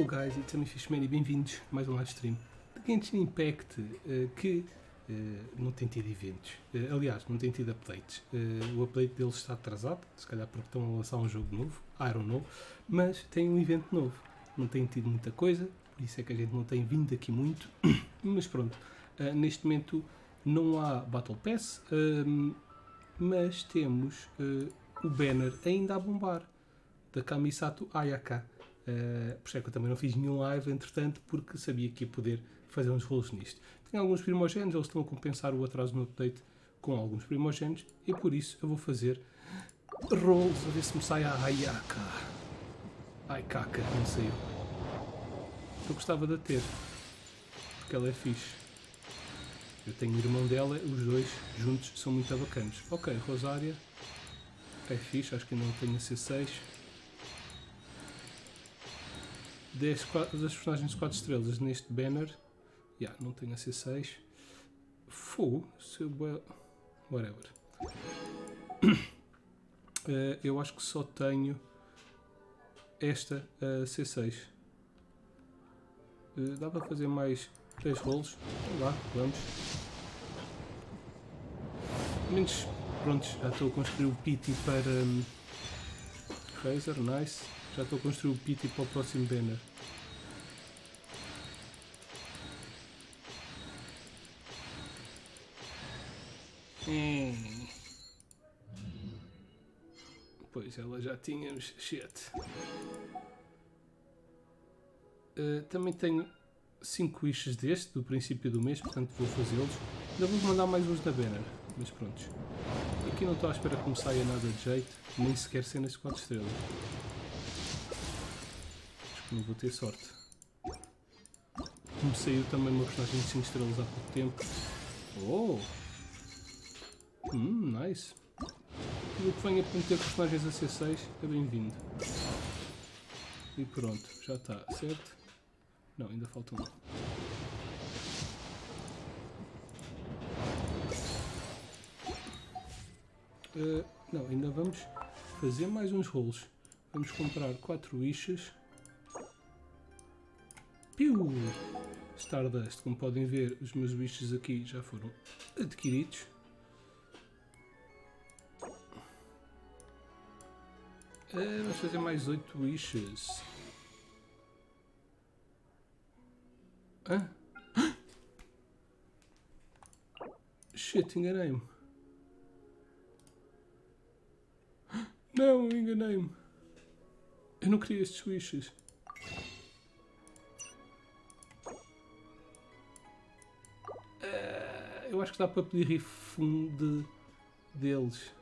guys, it's a Fishman e bem-vindos a mais um live stream de Genshin Impact, que não tem tido eventos, aliás, não tem tido updates. O update deles está atrasado, se calhar porque estão a lançar um jogo novo, I don't know, mas tem um evento novo. Não tem tido muita coisa, por isso é que a gente não tem vindo aqui muito, mas pronto, neste momento não há Battle Pass, mas temos o banner ainda a bombar, da Kamisatu Ayaka. Por isso é que eu também não fiz nenhum live, entretanto, porque sabia que ia poder fazer uns rolos nisto. Tenho alguns primogênitos, eles estão a compensar o atraso no update com alguns primogênitos, e por isso eu vou fazer rolos, a ver se me sai a Ayaka. Ai caca, não saiu. Eu gostava de a ter, porque ela é fixe. Eu tenho o irmão dela, os dois juntos são muito bacanas. Ok, Rosária é fixe, acho que ainda não tenho a C6. 10 das personagens de 4 estrelas neste banner. Não tenho a C6. Fogo, whatever. Eu acho que só tenho esta C6. Dá para fazer mais 3 rolos. Então lá, vamos. Menos, prontos, já estou a construir o pity para Fraser, nice. Já estou a construir o pity para o próximo banner. Pois, ela já tínhamos. Shit. Também tenho 5 wishes deste, do princípio do mês, portanto vou fazê-los. Ainda vou mandar mais uns da banner, mas prontos. Aqui não estou à espera que me saia nada de jeito, nem sequer cenas de 4 estrelas. Acho que não vou ter sorte. Como saiu também uma personagem de 5 estrelas há pouco tempo. Oh! Nice. Tudo o que venha para meter personagens a C6 é bem-vindo. E pronto, já está, certo? Não, ainda falta um. Não, ainda vamos fazer mais uns rolos. Vamos comprar 4 wishes. Piu! Stardust, como podem ver, os meus wishes aqui já foram adquiridos. Vamos fazer mais 8 wishes. Hã? Shit, enganei-me. Não, enganei-me. Eu não queria estes wishes. Eu acho que dá para pedir refund deles.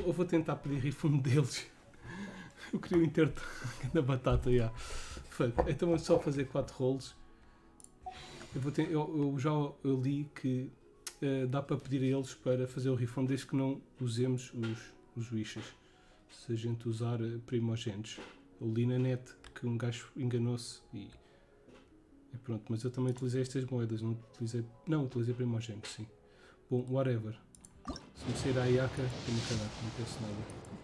Eu vou tentar pedir refund deles. Eu queria o inteiro da batata, já. Fuck. Então vamos só fazer 4 rolos. Eu li que dá para pedir a eles para fazer o refund desde que não usemos os wishes. Se a gente usar primogênitos. Eu li na net que um gajo enganou-se e pronto. Mas eu também utilizei estas moedas. Não utilizei primogênitos, sim. Bom, whatever. Se me sair a Ayaka, tenho que cagar, não penso nada.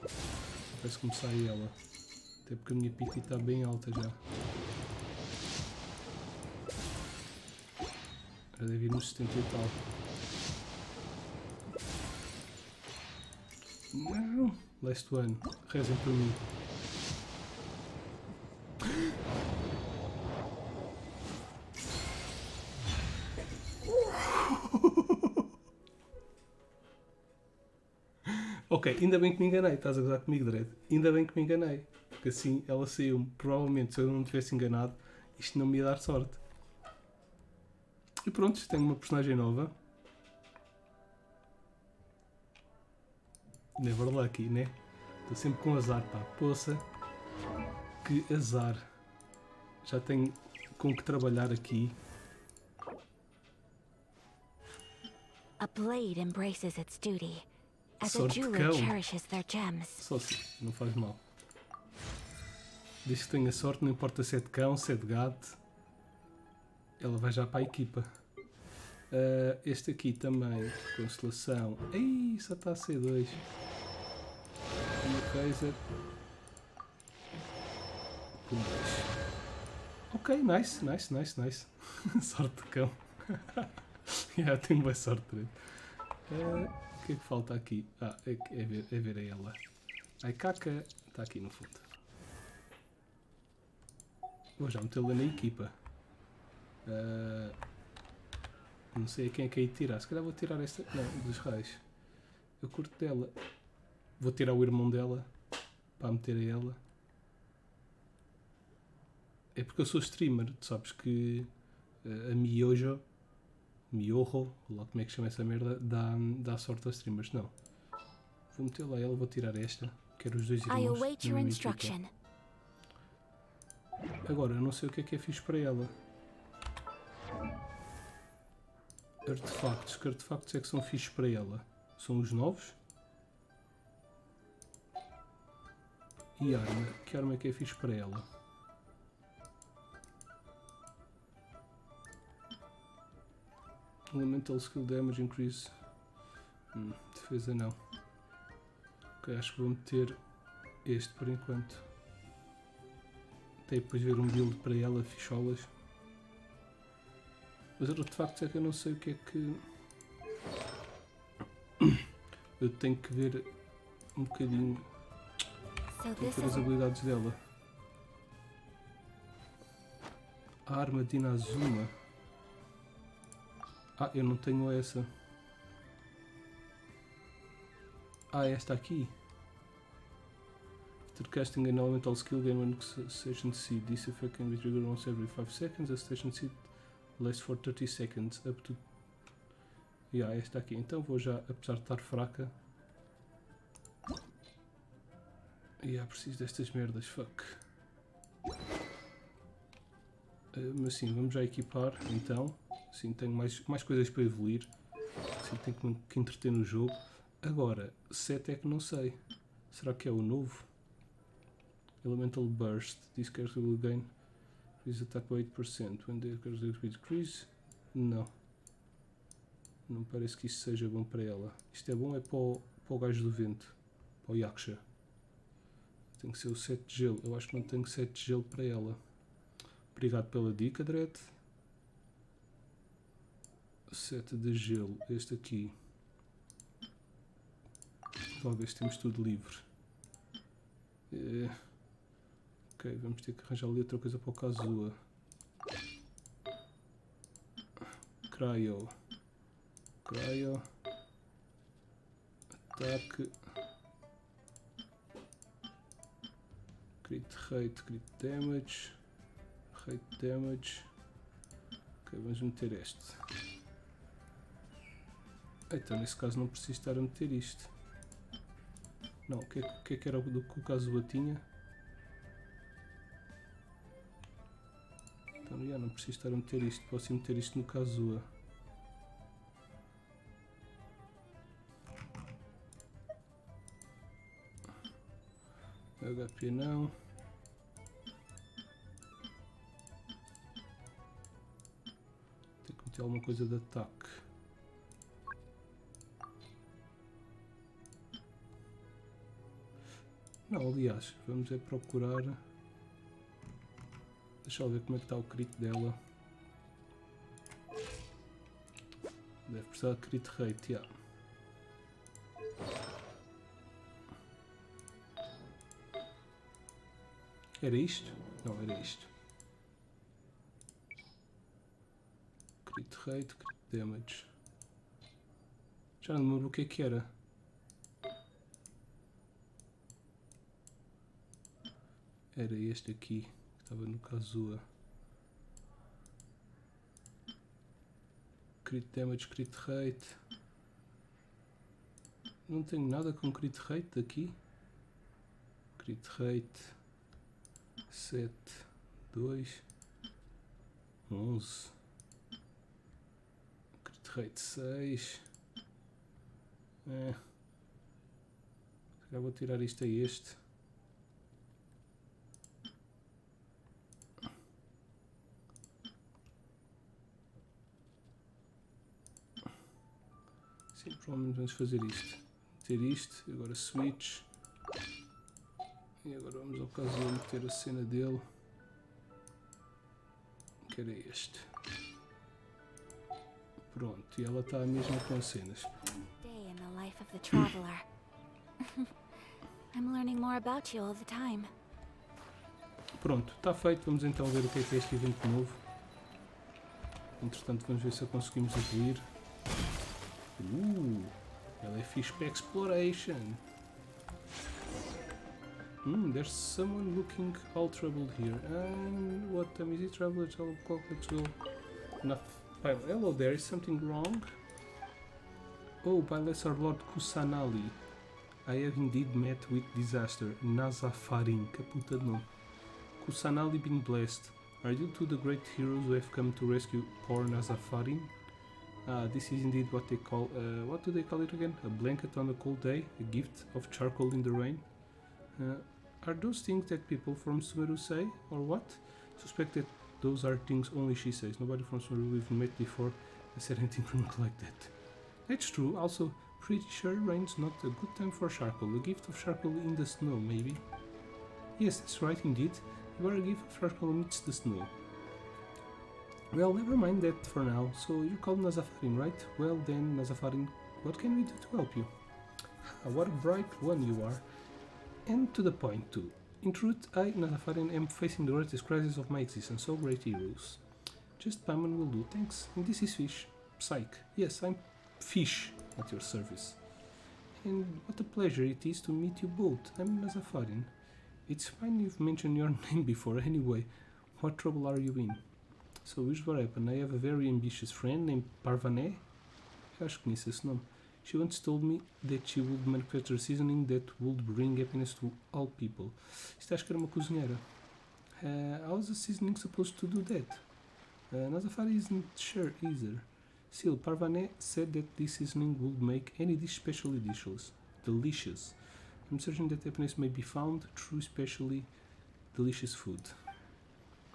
Só peço que me saia ela. Até porque a minha pity está bem alta já. Já deve ir nos 70 e tal. Não! Last one. Rezem por mim. Ok, ainda bem que me enganei. Estás a gozar comigo, Dredd? Ainda bem que me enganei. Porque assim ela saiu. Provavelmente, se eu não me tivesse enganado, isto não me ia dar sorte. E pronto, tenho uma personagem nova. Never lucky, né? Estou sempre com azar, pá. Poça. Que azar. Já tenho com que trabalhar aqui. A blade embraces its duty, as a Sorte de jeweler cão. cherishes their gems. Só assim, não faz mal. Desde que tenha sorte, não importa se é de cão, se é de gato. Ela vai já para a equipa. Este aqui também, constelação. Ei, só está a C2. Uma Kaiser. com 2. Ok, nice. Sorte de cão. Tenho boa sorte. O que é que falta aqui? É ver a ela. A caca está aqui no fundo. Vou já metê-la na equipa. Não sei a quem é que é de tirar. Se calhar vou tirar esta. Não, dos raios. Eu curto dela. Vou tirar o irmão dela para meter a ela. É porque eu sou streamer. Tu sabes que a Miyoho, lá como é que chama essa merda, dá sorte aos streamers. Não. Vou metê-la a ela, vou tirar esta. Quero os dois I irmãos. await your instruction. Agora, eu não sei o que é fixe para ela. Artefactos. Que artefactos é que são fixes para ela? São os novos? E arma. Que arma é que é fixe para ela? Elemental Skill Damage Increase. Defesa não. Ok, acho que vou meter este por enquanto. Até depois ver um build para ela, ficholas. Mas de facto é que eu não sei o que é que... Eu tenho que ver um bocadinho. Tenho que ver as habilidades dela. A arma de Inazuma. Eu não tenho essa. Esta aqui. After casting an elemental skill, gain one station seed. This effect can be triggered once every 5 seconds. A station seed lasts for 30 seconds. Up to... esta aqui. Então vou já, apesar de estar fraca. Preciso destas merdas. Fuck. Mas sim, vamos já equipar então. Sim, tenho mais coisas para evoluir. Sim, tenho que entreter no jogo. Agora, 7 é que não sei. Será que é o novo? Elemental Burst. This character will gain increase attack by 8%. When the character speed decrease. Não. Não parece que isso seja bom para ela. Isto é bom para o gajo do vento. Para o Yaksha. Tem que ser o 7 de gelo. Eu acho que não tenho 7 de gelo para ela. Obrigado pela dica, Dredd. 7 de gelo. Este aqui. Talvez temos tudo livre. Ok, vamos ter que arranjar ali outra coisa para o Kazuha. Cryo. Ataque. Crit rate, crit damage. Rate damage. Ok, vamos meter este. Então nesse caso não preciso estar a meter isto. Não, o que é que era do que o Kazuha tinha? Então não preciso estar a meter isto, posso meter isto no Kazuha. HP não. Tem que meter alguma coisa de ataque. Não, aliás, vamos procurar. Deixa eu ver como é que está o crit dela. Deve precisar de crit rate, Era isto? Não, era isto. Crit rate, crit damage. Já não me lembro o que era. Era este aqui, que estava no Kazuha. Crit damage, crit rate. Não tenho nada com crit rate aqui. Crit rate 7, 2, 11. Crit rate 6. Já vou tirar isto a este. Sim, provavelmente vamos fazer isto. Meter isto, agora switch. E agora vamos ao caso de meter a cena dele. que era este. Pronto, e ela está mesmo com cenas. Day in the life of the traveler. I'm learning more about you all the time. Pronto, está feito. Vamos então ver o que é este evento novo. Entretanto, vamos ver se conseguimos evoluir. Ela é fixe para exploration. There's someone looking all troubled here. And what time is it, traveler? Let's go. Enough. Hello there, is something wrong? Oh, by Lesser Lord Kusanali. I have indeed met with disaster. Nazafarin, que puta de nome. Kusanali been blessed. Are you two the great heroes who have come to rescue poor Nazafarin? This is indeed what they call, what do they call it again? A blanket on a cold day? A gift of charcoal in the rain? Are those things that people from Sumeru say, or what? Suspect that those are things only she says. Nobody from Sumeru we've met before has said anything remote like that. That's true. Also, pretty sure rain's not a good time for charcoal. A gift of charcoal in the snow, maybe? Yes, that's right indeed. You are a gift of charcoal amidst the snow. Well, never mind that for now. So you're called Nazafarin, right? Well then, Nazafarin, what can we do to help you? What a bright one you are. And to the point too. In truth, I, Nazafarin, am facing the greatest crisis of my existence, so great heroes. Just Paimon will do, thanks. And this is Fish. Psych. Yes, I'm Fish at your service. And what a pleasure it is to meet you both. I'm Nazafarin. It's fine you've mentioned your name before, anyway. What trouble are you in? So, here's what happened. I have a very ambitious friend named Parvané. Acho que conheço esse nome. She once told me that she would manufacture seasoning that would bring happiness to all people. Isto acho que era uma cozinheira. How's a seasoning supposed to do that? Nazafari isn't sure either. Still, Parvané said that this seasoning would make any dish especially delicious. I'm certain that happiness may be found through especially delicious food.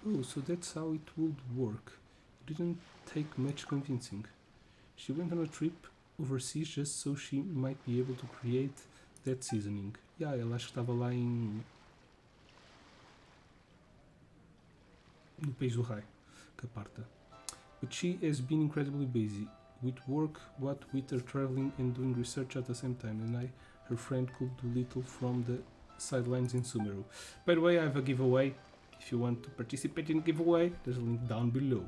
Oh, so that's how it would work. It didn't take much convincing. She went on a trip overseas just so she might be able to create that seasoning. Yeah, ela acho que estava lá no país do raio, Caparta. But she has been incredibly busy with work, what with her traveling and doing research at the same time, and her friend, could do little from the sidelines in Sumeru. By the way, I have a giveaway. If you want to participate in the giveaway, there's a link down below.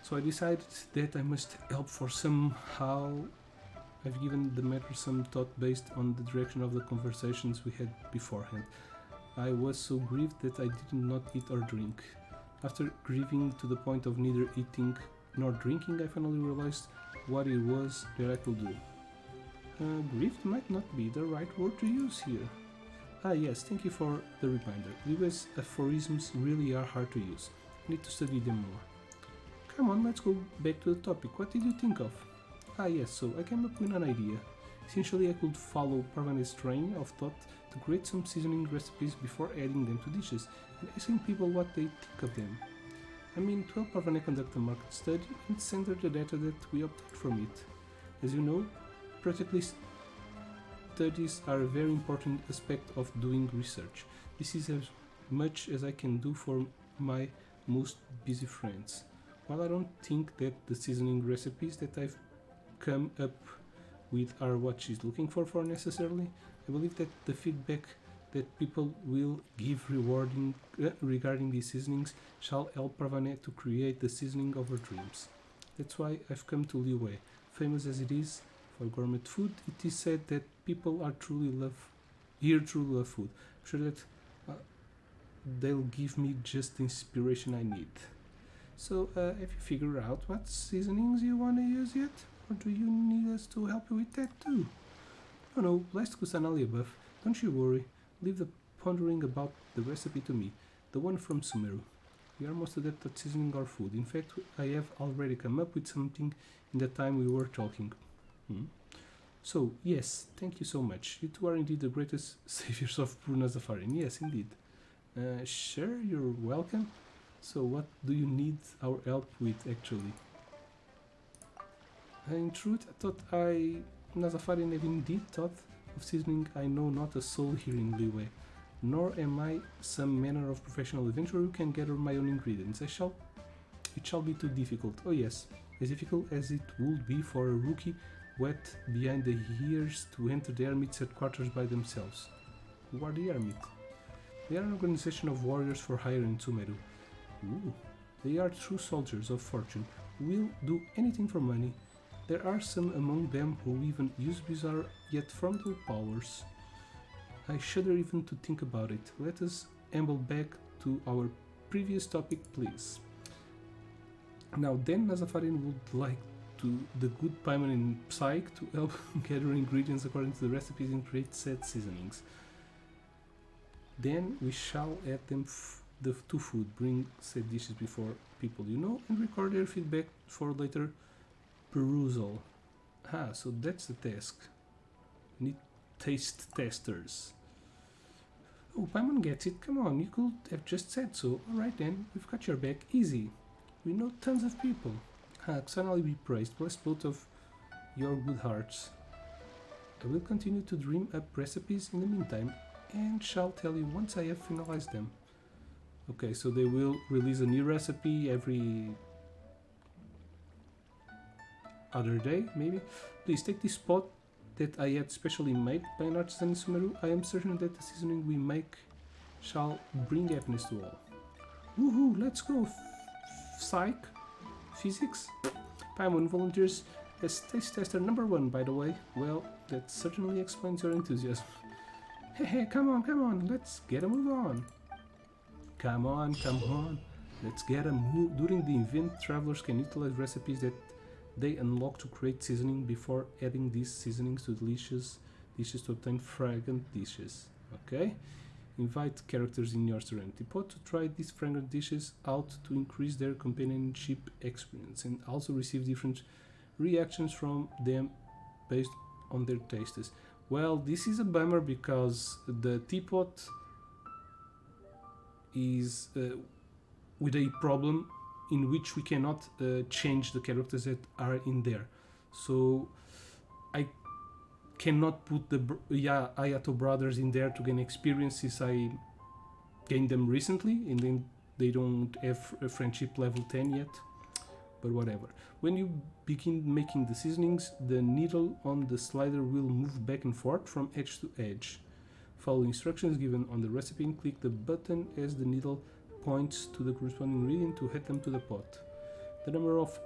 So I decided that I must help for somehow. I've given the matter some thought based on the direction of the conversations we had beforehand. I was so grieved that I did not eat or drink. After grieving to the point of neither eating nor drinking, I finally realized what it was that I could do. Grieved might not be the right word to use here. Ah yes, thank you for the reminder. Lewis aphorisms really are hard to use. I need to study them more. Come on, let's go back to the topic. What did you think of? Ah yes, so I came up with an idea. Essentially, I could follow Parvané's train of thought to create some seasoning recipes before adding them to dishes and asking people what they think of them. I mean, to help Parvané conduct a market study and center the data that we obtained from it. As you know, practically studies are a very important aspect of doing research. This is as much as I can do for my most busy friends. While I don't think that the seasoning recipes that I've come up with are what she's looking for necessarily, I believe that the feedback that people will give regarding these seasonings shall help Parvané to create the seasoning of her dreams. That's why I've come to Liyue. Famous as it is for gourmet food, it is said that people are truly love food. I'm sure that they'll give me just the inspiration I need. So, have you figured out what seasonings you want to use yet? Or do you need us to help you with that too? No, blessed Kusanali above, don't you worry. Leave the pondering about the recipe to me, the one from Sumeru. We are most adept at seasoning our food. In fact, I have already come up with something in the time we were talking. So, yes, thank you so much. You two are indeed the greatest saviors of poor Nazafarin. Yes, indeed. Sure, you're welcome. So, what do you need our help with, actually? In truth, I thought Nazafarin have indeed thought of seasoning. I know not a soul here in Liyue, nor am I some manner of professional adventurer who can gather my own ingredients. I shall it shall be too difficult. Oh yes, as difficult as it would be for a rookie wet behind the ears to enter the Hermit's headquarters by themselves. Who are the Hermit? They are an organization of warriors for hire in Sumeru. Ooh, they are true soldiers of fortune who will do anything for money. There are some among them who even use bizarre yet formidable powers. I shudder even to think about it. Let us amble back to our previous topic, please. Now then, Nazafarian would like the good Paimon in Psyche to help gather ingredients according to the recipes and create said seasonings. Then we shall add them to food, bring said dishes before people you know, and record their feedback for later perusal. Ah, so that's the task. Need taste testers. Oh, Paimon gets it. Come on, you could have just said so. Alright then, we've got your back. Easy. We know tons of people. Xanali be praised. Bless both of your good hearts. I will continue to dream up recipes in the meantime, and shall tell you once I have finalized them. Okay, so they will release a new recipe every other day, maybe. Please take this pot that I had specially made by an artisan in Sumeru. I am certain that the seasoning we make shall bring happiness to all. Woohoo, let's go! Psych? Physics? Paimon volunteers as taste tester number 1, by the way. Well, that certainly explains your enthusiasm. Hey, come on, let's get a move on. Come on, let's get a move. During the event, travelers can utilize recipes that they unlock to create seasoning before adding these seasonings to delicious dishes to obtain fragrant dishes. Okay? Invite characters in your Serenity Pot to try these fragrant dishes out to increase their companionship experience and also receive different reactions from them based on their tastes. Well, this is a bummer because the teapot is with a problem in which we cannot change the characters that are in there. So I cannot put the Ayato brothers in there to gain experience since I gained them recently and then they don't have a friendship level 10 yet, but whatever. When you begin making the seasonings, the needle on the slider will move back and forth from edge to edge. Follow instructions given on the recipe and click the button as the needle points to the corresponding ingredient to add them to the pot. The number of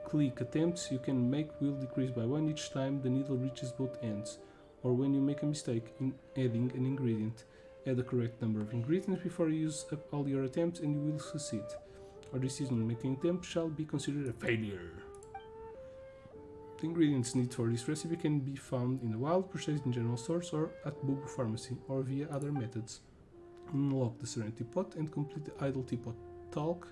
click attempts you can make will decrease by 1 each time the needle reaches both ends, or when you make a mistake in adding an ingredient. Add the correct number of ingredients before you use up all your attempts and you will succeed, or the seasoning making attempt shall be considered a failure. The ingredients needed for this recipe can be found in the wild, purchased in general stores or at Bubu Pharmacy, or via other methods. Unlock the Serenity Pot and complete the Idle Teapot Talk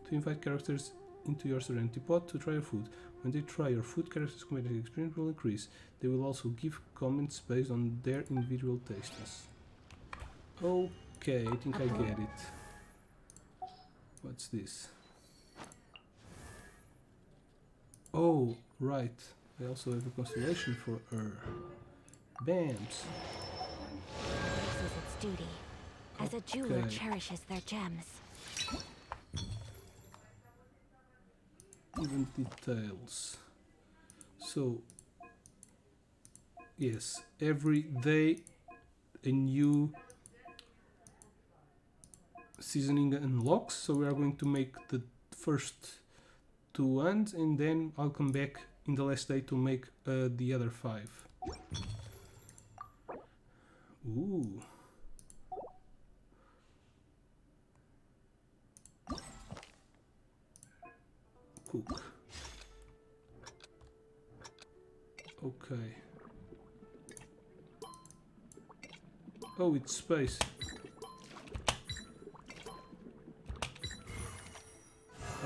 to invite characters into your Serenity Pot to try your food. When they try your food, characters' comedic experience will increase. They will also give comments based on their individual tastes. Okay, I think I get it. What's this? Oh, right. I also have a constellation for her. Bams. This is its duty, as a jeweler cherishes their gems. Even details. So, yes, every day a new seasoning unlocks. So we are going to make the first 2 ones, and then I'll come back in the last day to make the other 5. Ooh. Cook. Okay. Oh, it's space.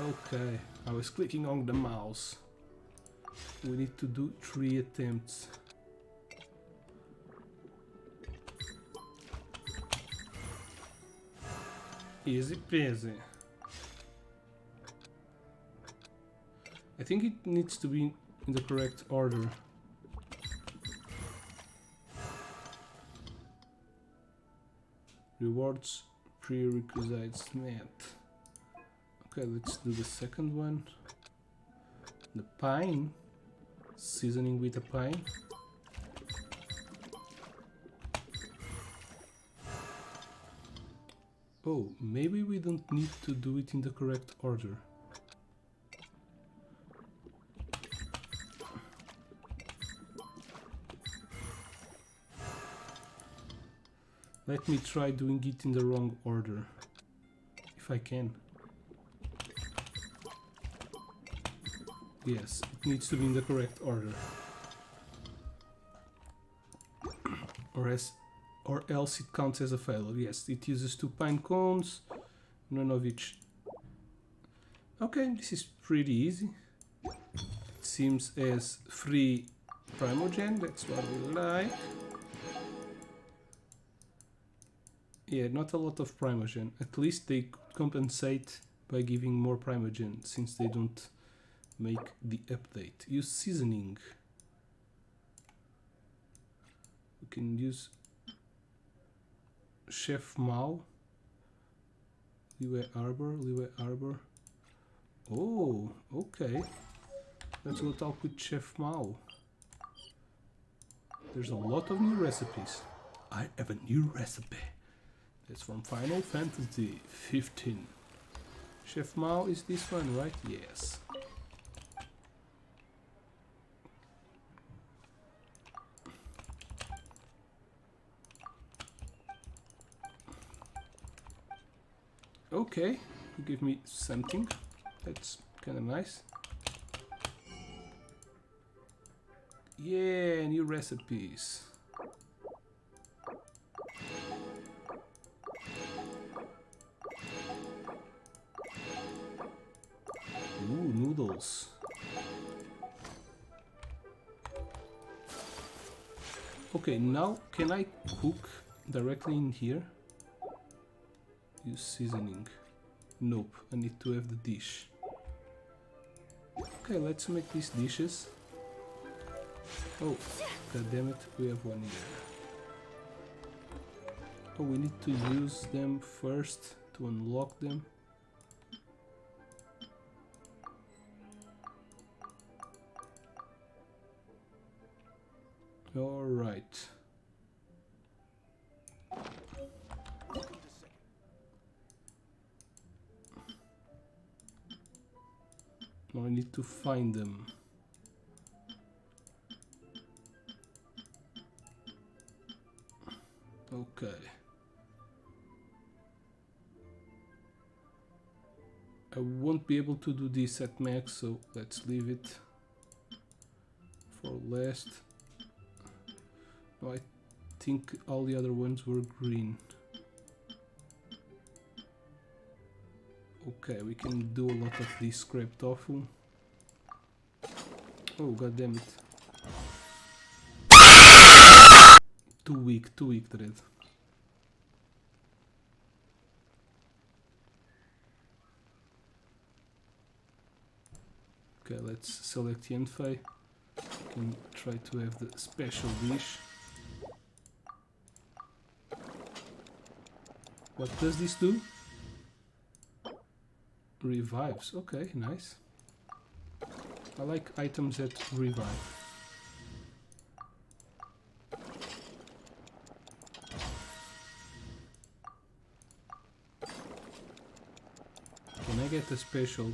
Okay, I was clicking on the mouse. We need to do 3 attempts. Easy peasy. I think it needs to be in the correct order. Rewards, prerequisites met. Okay, let's do the second one. The pine. Seasoning with the pine. Oh, maybe we don't need to do it in the correct order. Let me try doing it in the wrong order, if I can. Yes, it needs to be in the correct order. Or else it counts as a failure. Yes, it uses 2 pine cones, none of each. Okay, this is pretty easy. It seems as free Primogen, that's what we like. Yeah, not a lot of Primogen. At least they could compensate by giving more Primogen, since they don't make the update. Use seasoning. We can use Chef Mao. Leeway Arbor. Oh, okay. Let's go talk with Chef Mao. There's a lot of new recipes. I have a new recipe. That's from Final Fantasy 15. Chef Mao is this one, right? Yes. Okay, you give me something. That's kind of nice. Yeah, new recipes. Ooh, noodles. Okay, now can I cook directly in here? Use seasoning. Nope, I need to have the dish. Okay, let's make these dishes. Oh, god damn it, we have one here. Oh, we need to use them first to unlock them. Alright. Now I need to find them. Okay. I won't be able to do this at max, so let's leave it for last. No, I think all the other ones were green. Okay, we can do a lot of this scrap tofu. Oh, god damn it. Too weak, Dread. Okay, let's select Yanfei. We can try to have the special dish. What does this do? Revives. Okay, nice. I like items that revive. Can I get a special?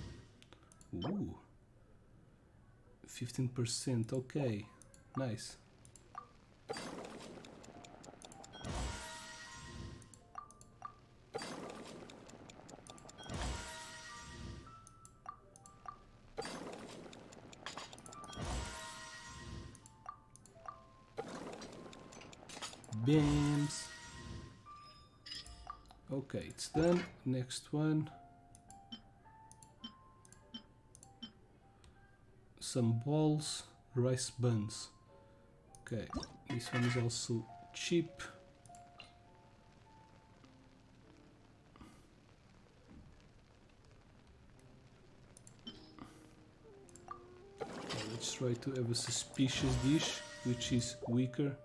Ooh. 15%, okay. Nice. Beams. Okay, it's done. Next one. Some balls, rice buns. Okay, this one is also cheap. Okay, let's try to have a suspicious dish, which is weaker.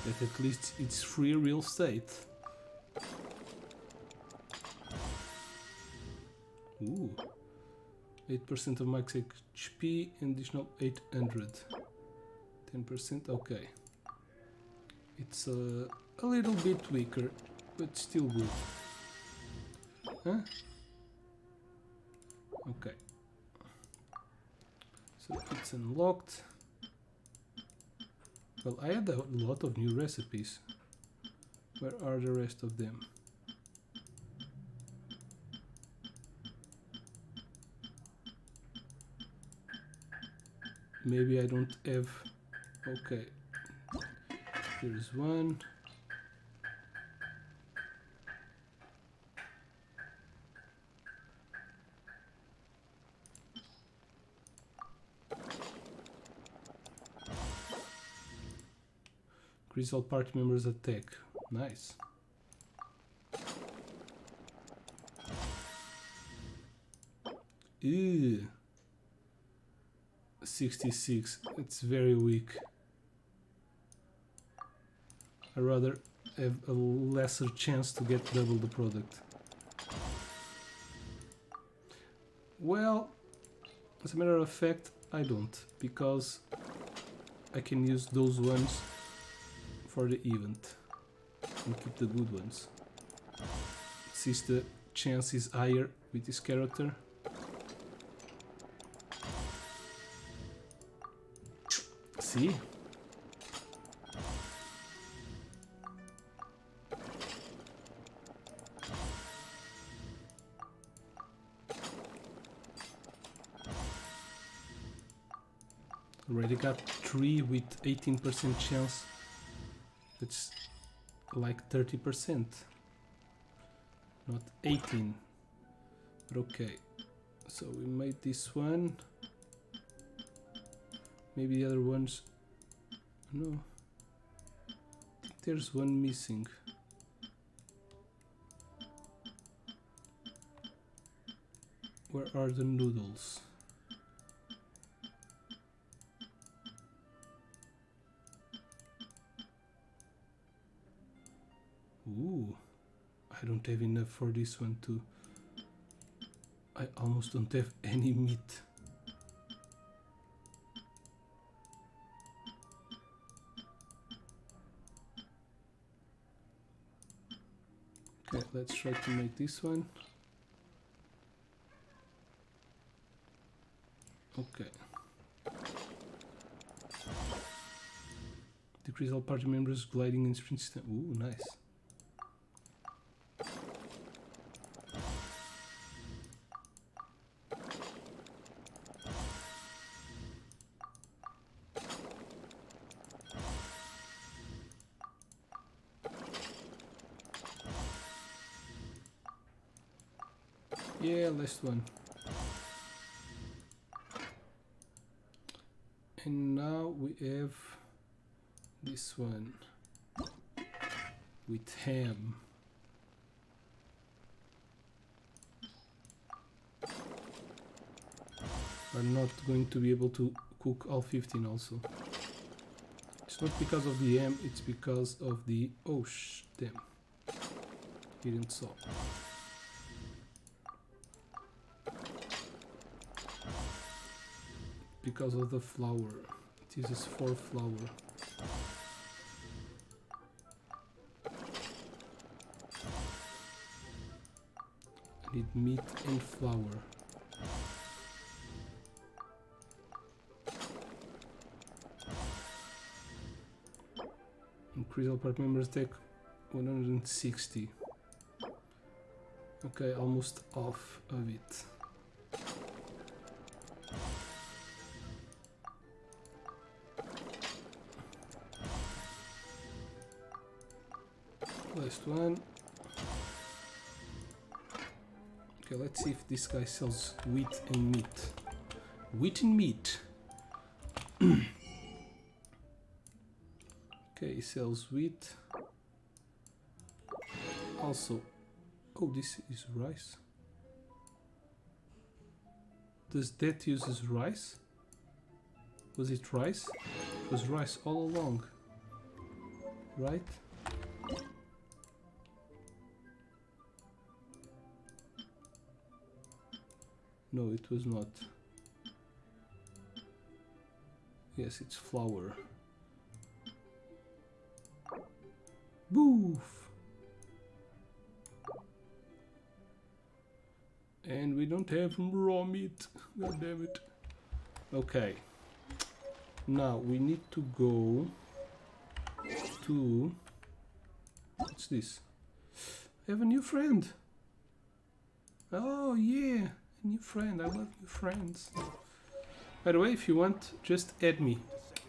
That at least it's free real estate. Ooh. 8% of max HP, additional 800. 10%, okay. It's a little bit weaker, but still good. Huh? Okay. So it's unlocked. Well, I had a lot of new recipes. Where are the rest of them? Maybe I don't have... Okay. Here's one. Increase all party members' attack. Nice. Ew. 66. It's very weak. I'd rather have a lesser chance to get double the product. Well, as a matter of fact, I don't, because I can use those ones for the event and keep the good ones. Since the chance is higher with this character. See? Already got 3 with 18% chance. That's like 30%. Not 18. But okay. So we made this one. Maybe the other ones... No. I think there's one missing. Where are the noodles? Ooh, I don't have enough for this one too. I almost don't have any meat. Okay, let's try to make this one. Okay. Decrease all party members gliding and sprint system. Ooh, nice. Yeah, last one. And now we have this one with ham. We're not going to be able to cook all 15 also. It's not because of the ham, it's because of the... Oh, damn. Didn't saw. Because of the flour. It uses 4 flour. I need meat and flour. Increase all part members attack 160. Okay, almost half of it. Last one. Okay, let's see if this guy sells wheat and meat. Wheat and meat. Okay, he sells wheat. Also, oh, this is rice. Does that uses rice? Was it rice? It was rice all along. right? No, it was not. Yes, it's flower. Boof! And we don't have raw meat. God damn it. Okay. Now we need to go to... What's this? I have a new friend. Oh yeah, a new friend. I love new friends. By the way, if you want, just add me.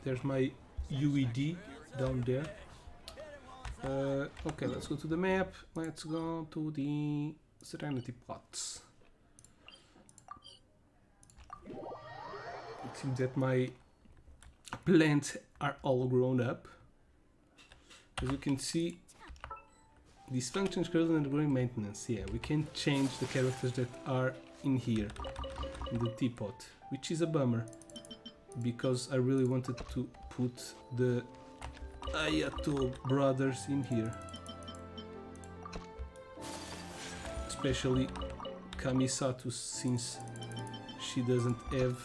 There's my UED down there. Okay, let's go to the map. Let's go to the Serenity Pots. It seems that my plants are all grown up. As you can see, these functions currently undergoing maintenance. Yeah, we can change the characters that are in here, in the teapot, which is a bummer, because I really wanted to put the Ayato brothers in here. Especially Kamisato, since she doesn't have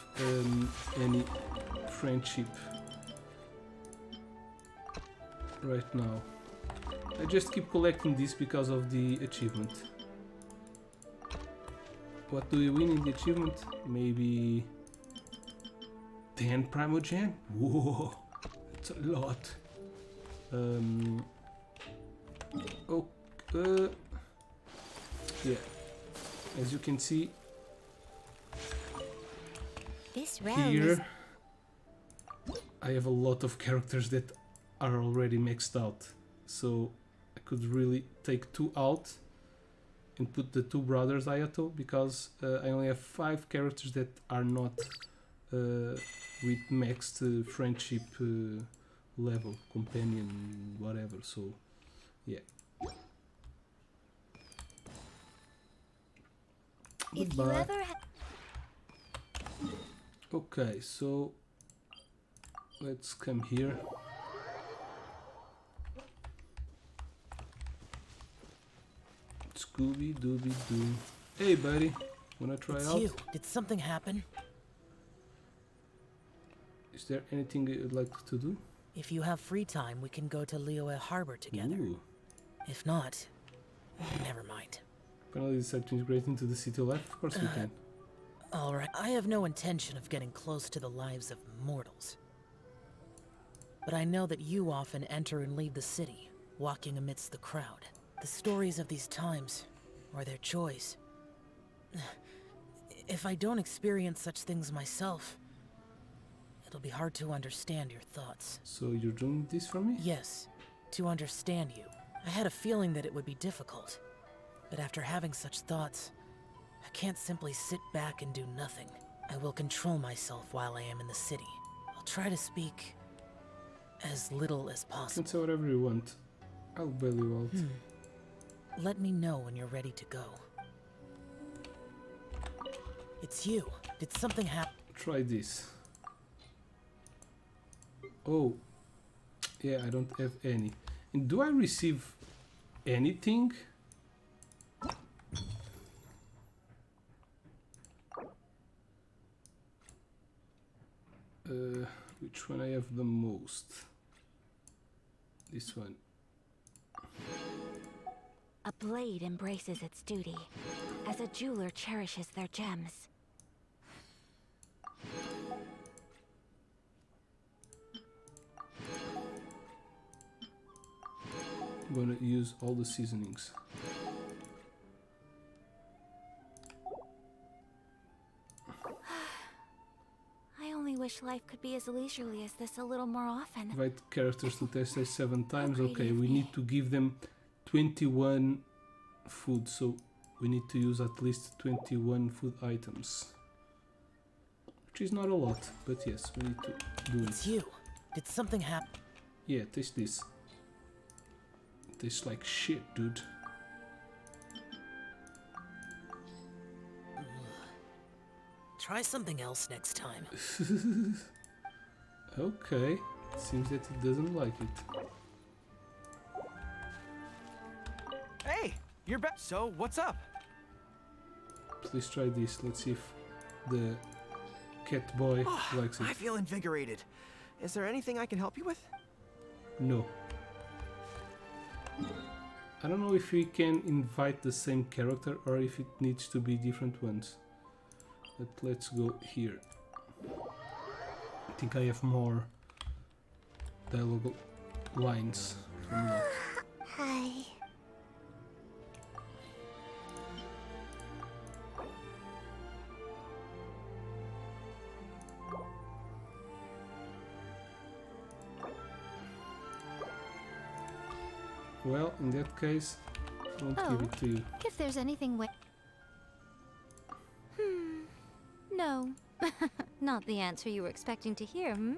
any friendship right now. I just keep collecting this because of the achievement. What do you win in the achievement? Maybe 10 Primogen? Whoa, that's a lot. Yeah, as you can see This realm here, I have a lot of characters that are already maxed out, so I could really take 2 out and put the 2 brothers Ayato, because I only have 5 characters that are not with maxed friendship level, companion, whatever, so yeah. If you Goodbye. ever Okay, so let's come here. Scooby Dooby Doo. Hey buddy, wanna try It's out? you. Did something happen? Is there anything you'd like to do? If you have free time, we can go to Liyue Harbor together. Ooh. If not, never mind. Finally decide to integrate into the city life? Of course we can. Alright, I have no intention of getting close to the lives of mortals. But I know that you often enter and leave the city, walking amidst the crowd. The stories of these times, or their joys. If I don't experience such things myself, it'll be hard to understand your thoughts. So you're doing this for me? Yes, to understand you. I had a feeling that it would be difficult. But after having such thoughts, I can't simply sit back and do nothing. I will control myself while I am in the city. I'll try to speak as little as You can possible. say whatever you want. I'll bail you out. Let me know when you're ready to go. It's you. Did something happen? Try this. Oh, yeah, I don't have any. And do I receive anything? Which one I have the most? This one. A blade embraces its duty, as a jeweler cherishes their gems. I'm gonna use all the seasonings. I only wish life could be as leisurely as this a little more often. Invite characters to test test 7 times. great Okay, is we me. need to give them 21 food, so we need to use at least 21 food items. Which is not a lot, but yes, we need to do It's it. you. Did something happen? Yeah, taste this. Tastes like shit, dude. Try something else next time. Okay, seems that it doesn't like it. You're back. So, what's up? Please try this. Let's see if the cat boy likes it. I feel invigorated. Is there anything I can help you with? No. I don't know if we can invite the same character or if it needs to be different ones. But let's go here. I think I have more dialogue lines from that. Hi. Well, in that case, I won't give it to you. If there's anything No. Not the answer you were expecting to hear, hmm?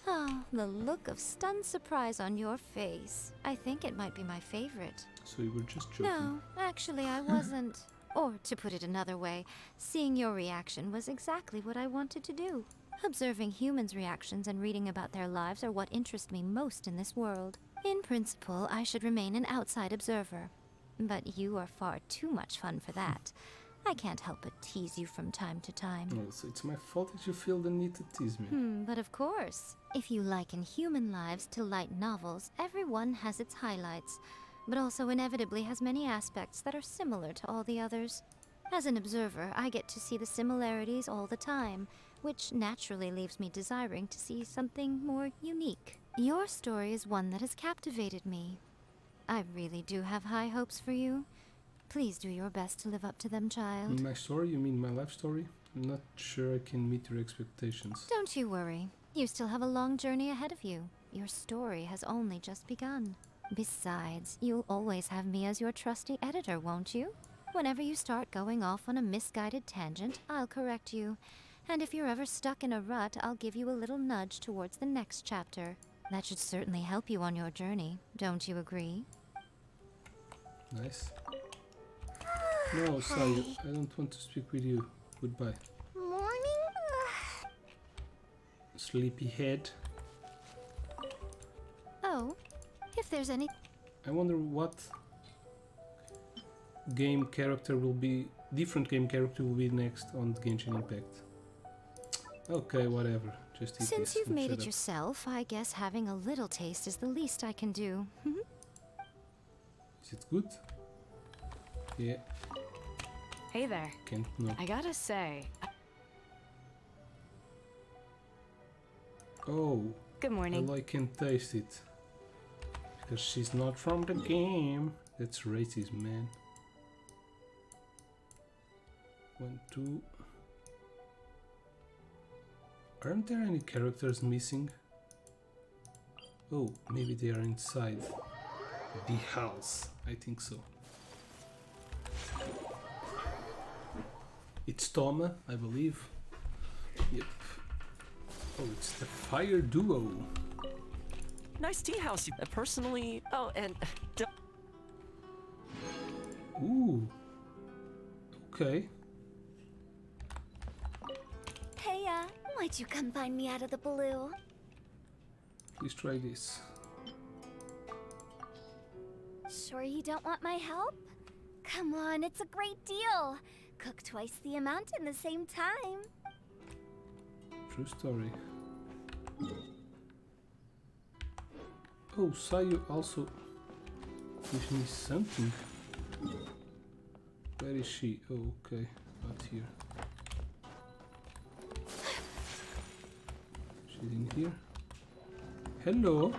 Oh, the look of stunned surprise on your face. I think it might be my favorite. So you were just joking. No, actually I wasn't. Or, to put it another way, seeing your reaction was exactly what I wanted to do. Observing humans' reactions and reading about their lives are what interest me most in this world. In principle, I should remain an outside observer. But you are far too much fun for that. I can't help but tease you from time to time. Well, so it's my fault that you feel the need to tease me. But of course. If you liken human lives to light novels, everyone has its highlights, but also inevitably has many aspects that are similar to all the others. As an observer, I get to see the similarities all the time, which naturally leaves me desiring to see something more unique. Your story is one that has captivated me. I really do have high hopes for you. Please do your best to live up to them, child. My story? You mean my life story? I'm not sure I can meet your expectations. Don't you worry. You still have a long journey ahead of you. Your story has only just begun. Besides, you'll always have me as your trusty editor, won't you? Whenever you start going off on a misguided tangent, I'll correct you. And if you're ever stuck in a rut, I'll give you a little nudge towards the next chapter. That should certainly help you on your journey. Don't you agree? Nice. No, sorry, I don't want to speak with you. Goodbye. Morning? Sleepyhead. Oh, if there's any... I wonder what game character will be... different game character will be next on Genshin Impact. Okay, whatever. Just eat Since this you've and made shut it up. yourself, I guess having a little taste is the least I can do. Is it good? Yeah, Hey there. can't know. I gotta say, Oh, good morning. well, I can taste it. Because she's not from the game. That's racist, man. 1, 2. Aren't there any characters missing? Oh, maybe they are inside the house. I think so. It's Toma, I believe. Yep. Oh, it's the fire duo. Nice tea house. Personally, oh, and Ooh. Okay. Hey, why'd you come find me out of the blue? Please try this. Sure you don't want my help? Come on, it's a great deal. Cook twice the amount in the same time. True story. Oh, Sayu also gives me something. Where is she? Oh, okay. Not here. She's in here. Hello.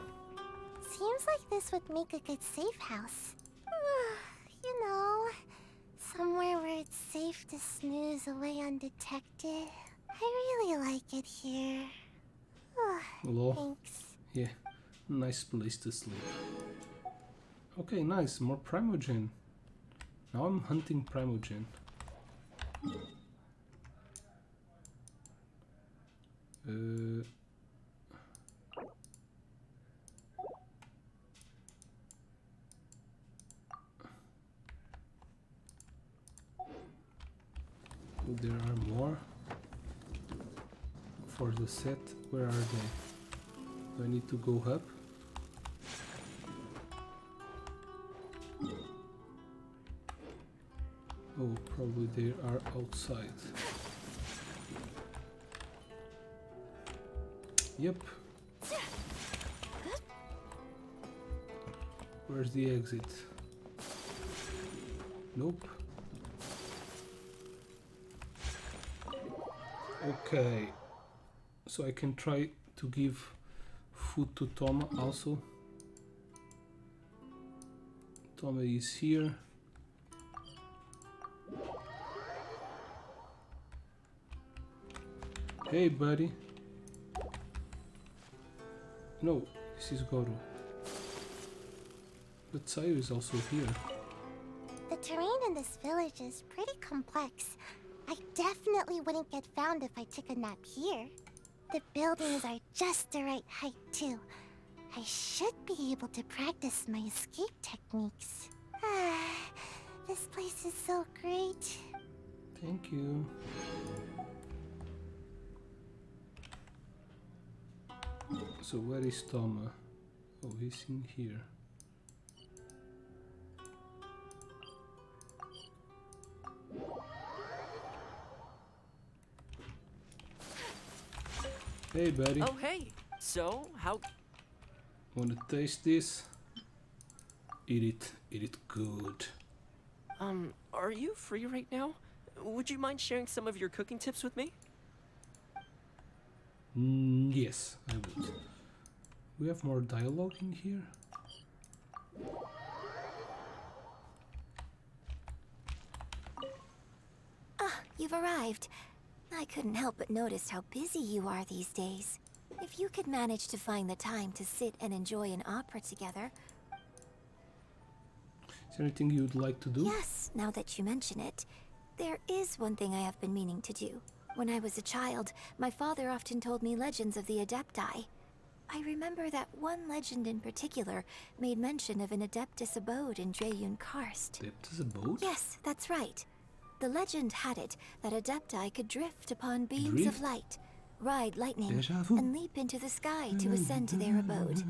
Seems like this would make a good safe house. You know, somewhere where it's safe to snooze away undetected. I really like it here. Hello. Thanks. Yeah, nice place to sleep. Okay, nice. More Primogen. Now I'm hunting Primogen. There are more for the set. Where are they? Do I need to go up? Oh, probably they are outside. Yep. Where's the exit? Nope. Okay. So I can try to give food to Toma also. Toma is here. Hey, buddy. No, this is Goro. But Sayu is also here. The terrain in this village is pretty complex. I definitely wouldn't get found if I took a nap here. The buildings are just the right height, too. I should be able to practice my escape techniques. This place is so great. Thank you. So where is Toma? Oh, he's in here. Hey, buddy. Oh, hey. So, how... Wanna taste this? Eat it good. Are you free right now? Would you mind sharing some of your cooking tips with me? Yes, I would. We have more dialogue in here. Ah, you've arrived. I couldn't help but notice how busy you are these days. If you could manage to find the time to sit and enjoy an opera together... Is there anything you'd like to do? Yes, now that you mention it. There is one thing I have been meaning to do. When I was a child, my father often told me legends of the Adepti. I remember that one legend in particular made mention of an Adeptus abode in Dreyun Karst. Adeptus abode? Yes, that's right. The legend had it that Adepti could drift upon beams Drift? of light, ride lightning, Déjà vu. and leap into the sky to ascend to their abode.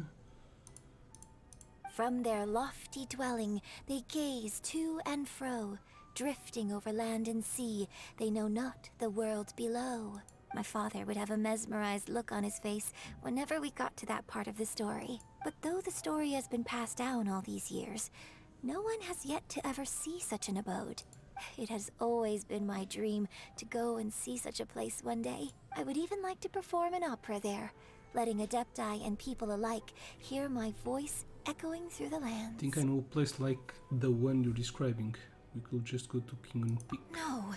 From their lofty dwelling, they gaze to and fro, drifting over land and sea, they know not the world below. My father would have a mesmerized look on his face whenever we got to that part of the story. But though the story has been passed down all these years, no one has yet to ever see such an abode. It has always been my dream to go and see such a place one day. I would even like to perform an opera there, letting Adepti and people alike hear my voice echoing through the lands. I think I know a place like the one you're describing. We could just go to Kingdom Peak. No,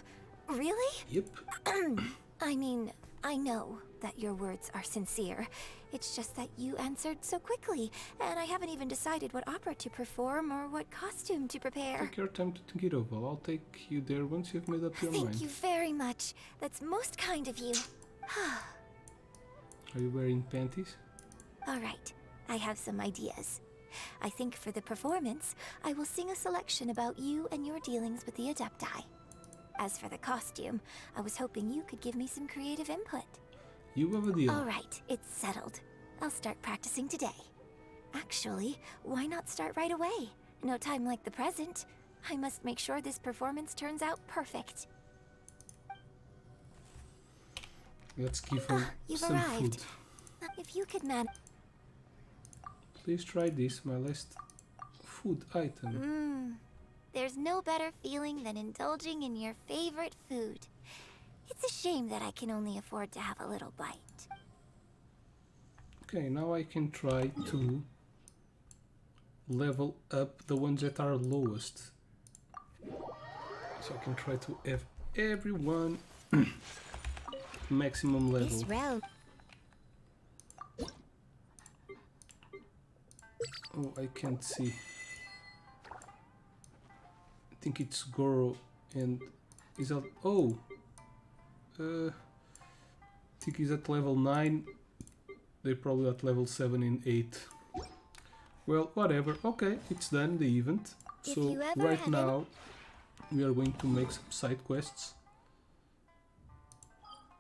really? Yep. I mean, I know that your words are sincere. It's just that you answered so quickly, and I haven't even decided what opera to perform or what costume to prepare. Take your time to think it over. I'll take you there once you've made up your mind. Thank you very much. That's most kind of you. Are you wearing panties? All right, I have some ideas. I think for the performance, I will sing a selection about you and your dealings with the Adepti. As for the costume, I was hoping you could give me some creative input. You have a deal. All right, it's settled. I'll start practicing today. Actually, why not start right away? No time like the present. I must make sure this performance turns out perfect. Let's give her You've some arrived. food. If you could Please try this, my last food item. There's no better feeling than indulging in your favorite food. It's a shame that I can only afford to have a little bite. Okay, now I can try to level up the ones that are lowest. So I can try to have everyone maximum level. This realm. Oh, I can't see. I think it's Goro and is that I think he's at level 9. They're probably at level 7 and 8. Well, whatever. Okay, it's done, the event. If So you ever right have now we are going to make some side quests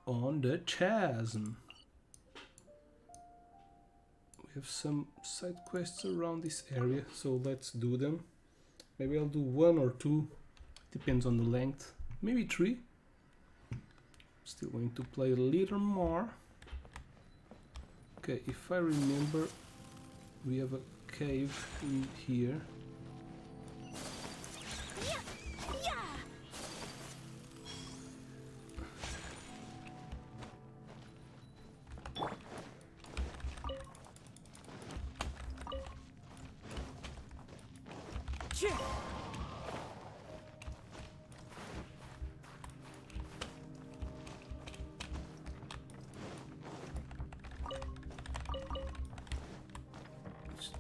on the chasm. We have some side quests around this area, so let's do them. Maybe I'll do one or two Depends on the length. Maybe 3. Still going to play a little more. Okay, if I remember, we have a cave in here.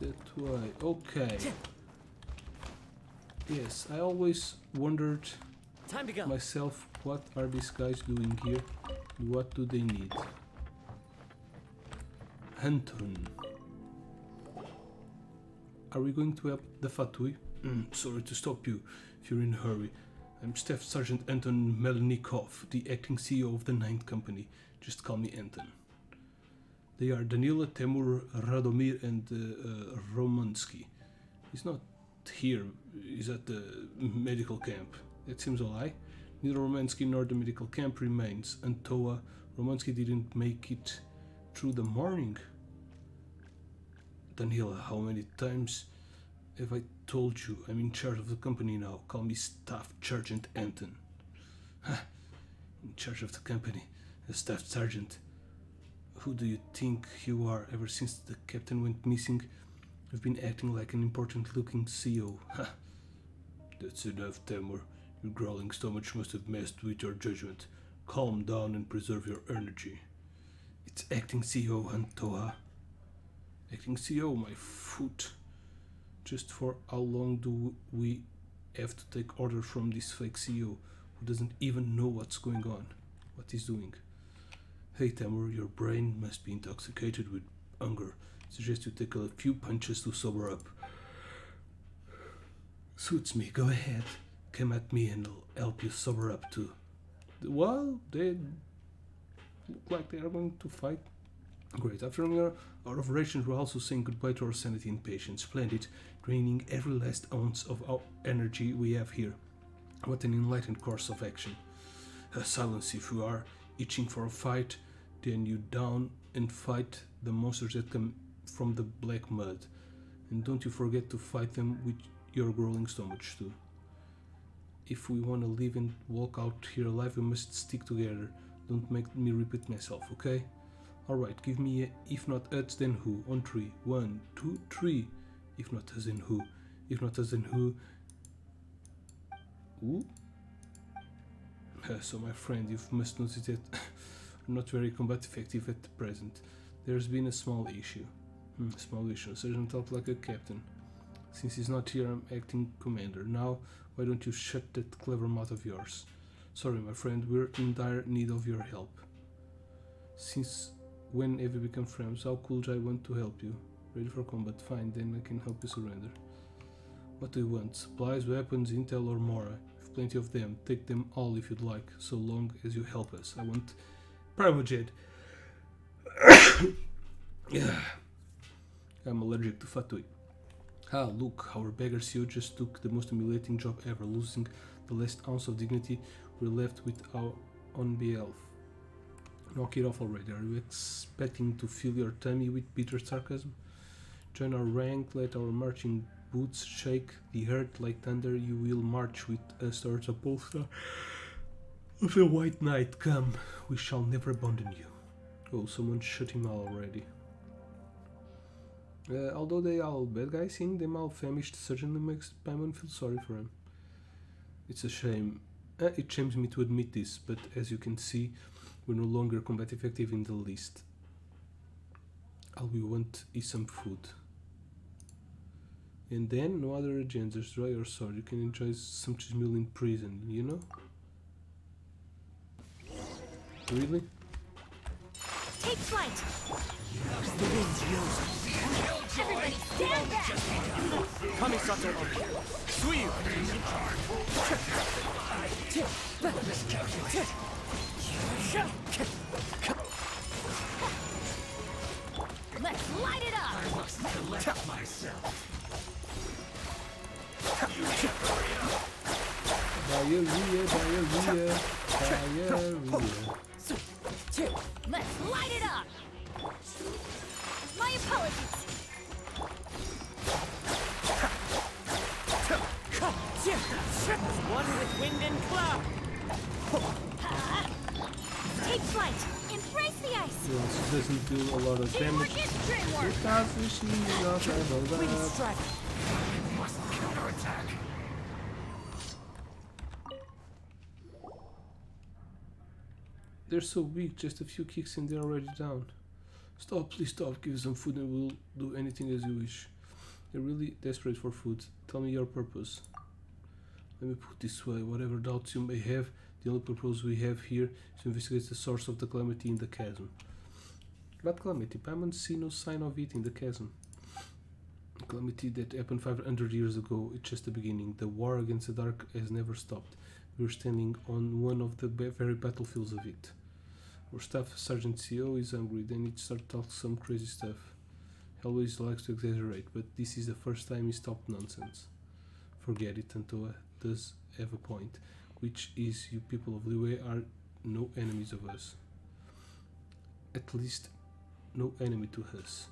That way. Okay. Yes, I always wondered Time to go. myself, what are these guys doing here? What do they need? Anton. Are we going to help the Fatui? Sorry to stop you if you're in a hurry. I'm Staff Sergeant Anton Melnikov, the acting CEO of the 9th Company. Just call me Anton. They are Danila, Temur, Radomir, and Romansky. He's not here, he's at the medical camp. That seems a lie. Neither Romansky nor the medical camp remains. And Toa, Romansky didn't make it through the morning. Danila, how many times have I told you I'm in charge of the company now? Call me Staff Sergeant Anton. In charge of the company, a Staff Sergeant. Who do you think you are? Ever since the captain went missing, you've been acting like an important-looking CEO. Ha! That's enough, Temur. Your growling stomach must have messed with your judgment. Calm down and preserve your energy. It's acting CEO, Antoa. Acting CEO, my foot. Just for how long do we have to take orders from this fake CEO who doesn't even know what's going on, what he's doing? Hey Temur, your brain must be intoxicated with hunger. Suggest you take a few punches to sober up. Suits me, go ahead. Come at me and I'll help you sober up too. Well, they look like they are going to fight. Great, after our of rations, we're also saying goodbye to our sanity and patience. Splendid, draining every last ounce of our energy we have here. What an enlightened course of action. Silence if you are itching for a fight, then you down and fight the monsters that come from the black mud. And don't you forget to fight them with your growling stomach too. If we want to live and walk out here alive, we must stick together. Don't make me repeat myself, okay? Alright, give me a if not us then who on 3. 1, 2, 3. If not us then who? If not us then who? Ooh. So my friend, you must notice that I'm not very combat effective at the present. There's been a small issue. Small issue. Sergeant talked like a captain. Since he's not here, I'm acting commander. Now, why don't you shut that clever mouth of yours? Sorry, my friend, we're in dire need of your help. Since when have you become friends? How cool I want to help you. Ready for combat? Fine, then I can help you surrender. What do you want? Supplies, weapons, intel, or more? I've plenty of them. Take them all if you'd like, so long as you help us. I want Primojet. I'm allergic to Fatui. Ah, look, our beggar CEO just took the most humiliating job ever, losing the last ounce of dignity we're left with our own BL. Knock it off already. Are you expecting to fill your tummy with bitter sarcasm? Join our rank, let our marching boots shake the earth like thunder. You will march with us towards a pole star of the white knight. Come, we shall never abandon you. Oh, someone shut him out already. Although they are all bad guys, seeing them all famished certainly makes Paimon feel sorry for him. It's a shame. It shames me to admit this, but as you can see, we're no longer combat effective in the least. All we want is some food. And then, no other agendas, dry or sword. You can enjoy sumptuous meal in prison, you know? Really? Take flight! The wind's yours. Everybody stand back! Coming, Sato. Suyu! Let's light it up! I must collect myself. Vai Diarrhea, diarrhea, diarrhea. Let's light it up! My apologies! One with wind and cloud. Take flight! Embrace the ice! It also doesn't do a lot of damage. Teamwork is dreamwork! Because she's not leveled up. They're so weak, just a few kicks and they're already down. Stop, please stop, give us some food and we'll do anything as you wish. They're really desperate for food. Tell me your purpose. Let me put it this way, whatever doubts you may have, the only purpose we have here is to investigate the source of the calamity in the chasm. What calamity? Paimon see no sign of it in the chasm. A calamity that happened 500 years ago, it's just the beginning. The war against the dark has never stopped. We're standing on one of the very battlefields of it. Our staff Sergeant CO is hungry, then he starts talking some crazy stuff. He always likes to exaggerate, but this is the first time he stopped nonsense. Forget it, Antoa does have a point, which is you people of Liyue are no enemies of us. At least, no enemy to us.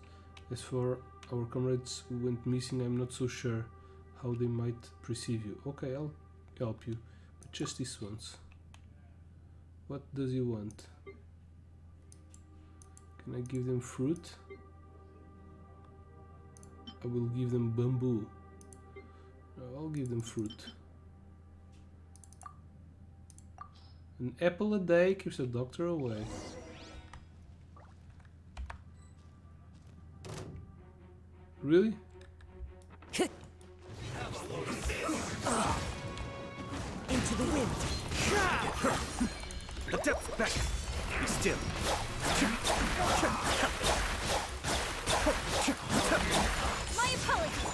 As for our comrades who went missing, I'm not so sure how they might perceive you. Okay, I'll help you, but just this once. What does he want? Can I give them fruit? I will give them bamboo. No, I'll give them fruit. An apple a day keeps the doctor away. Really? Into the wind. The depth back. Be still. My apologies!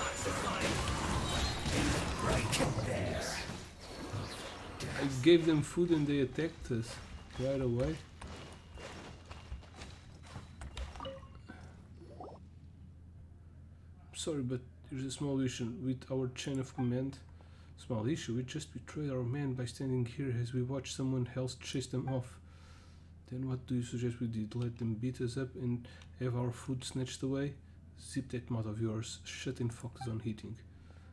I gave them food and they attacked us right away. Sorry, but there's a small issue with our chain of command. Small issue, we just betrayed our men by standing here as we watched someone else chase them off. Then what do you suggest we did? Let them beat us up and have our food snatched away? Zip that mouth of yours, shut and focus on hitting.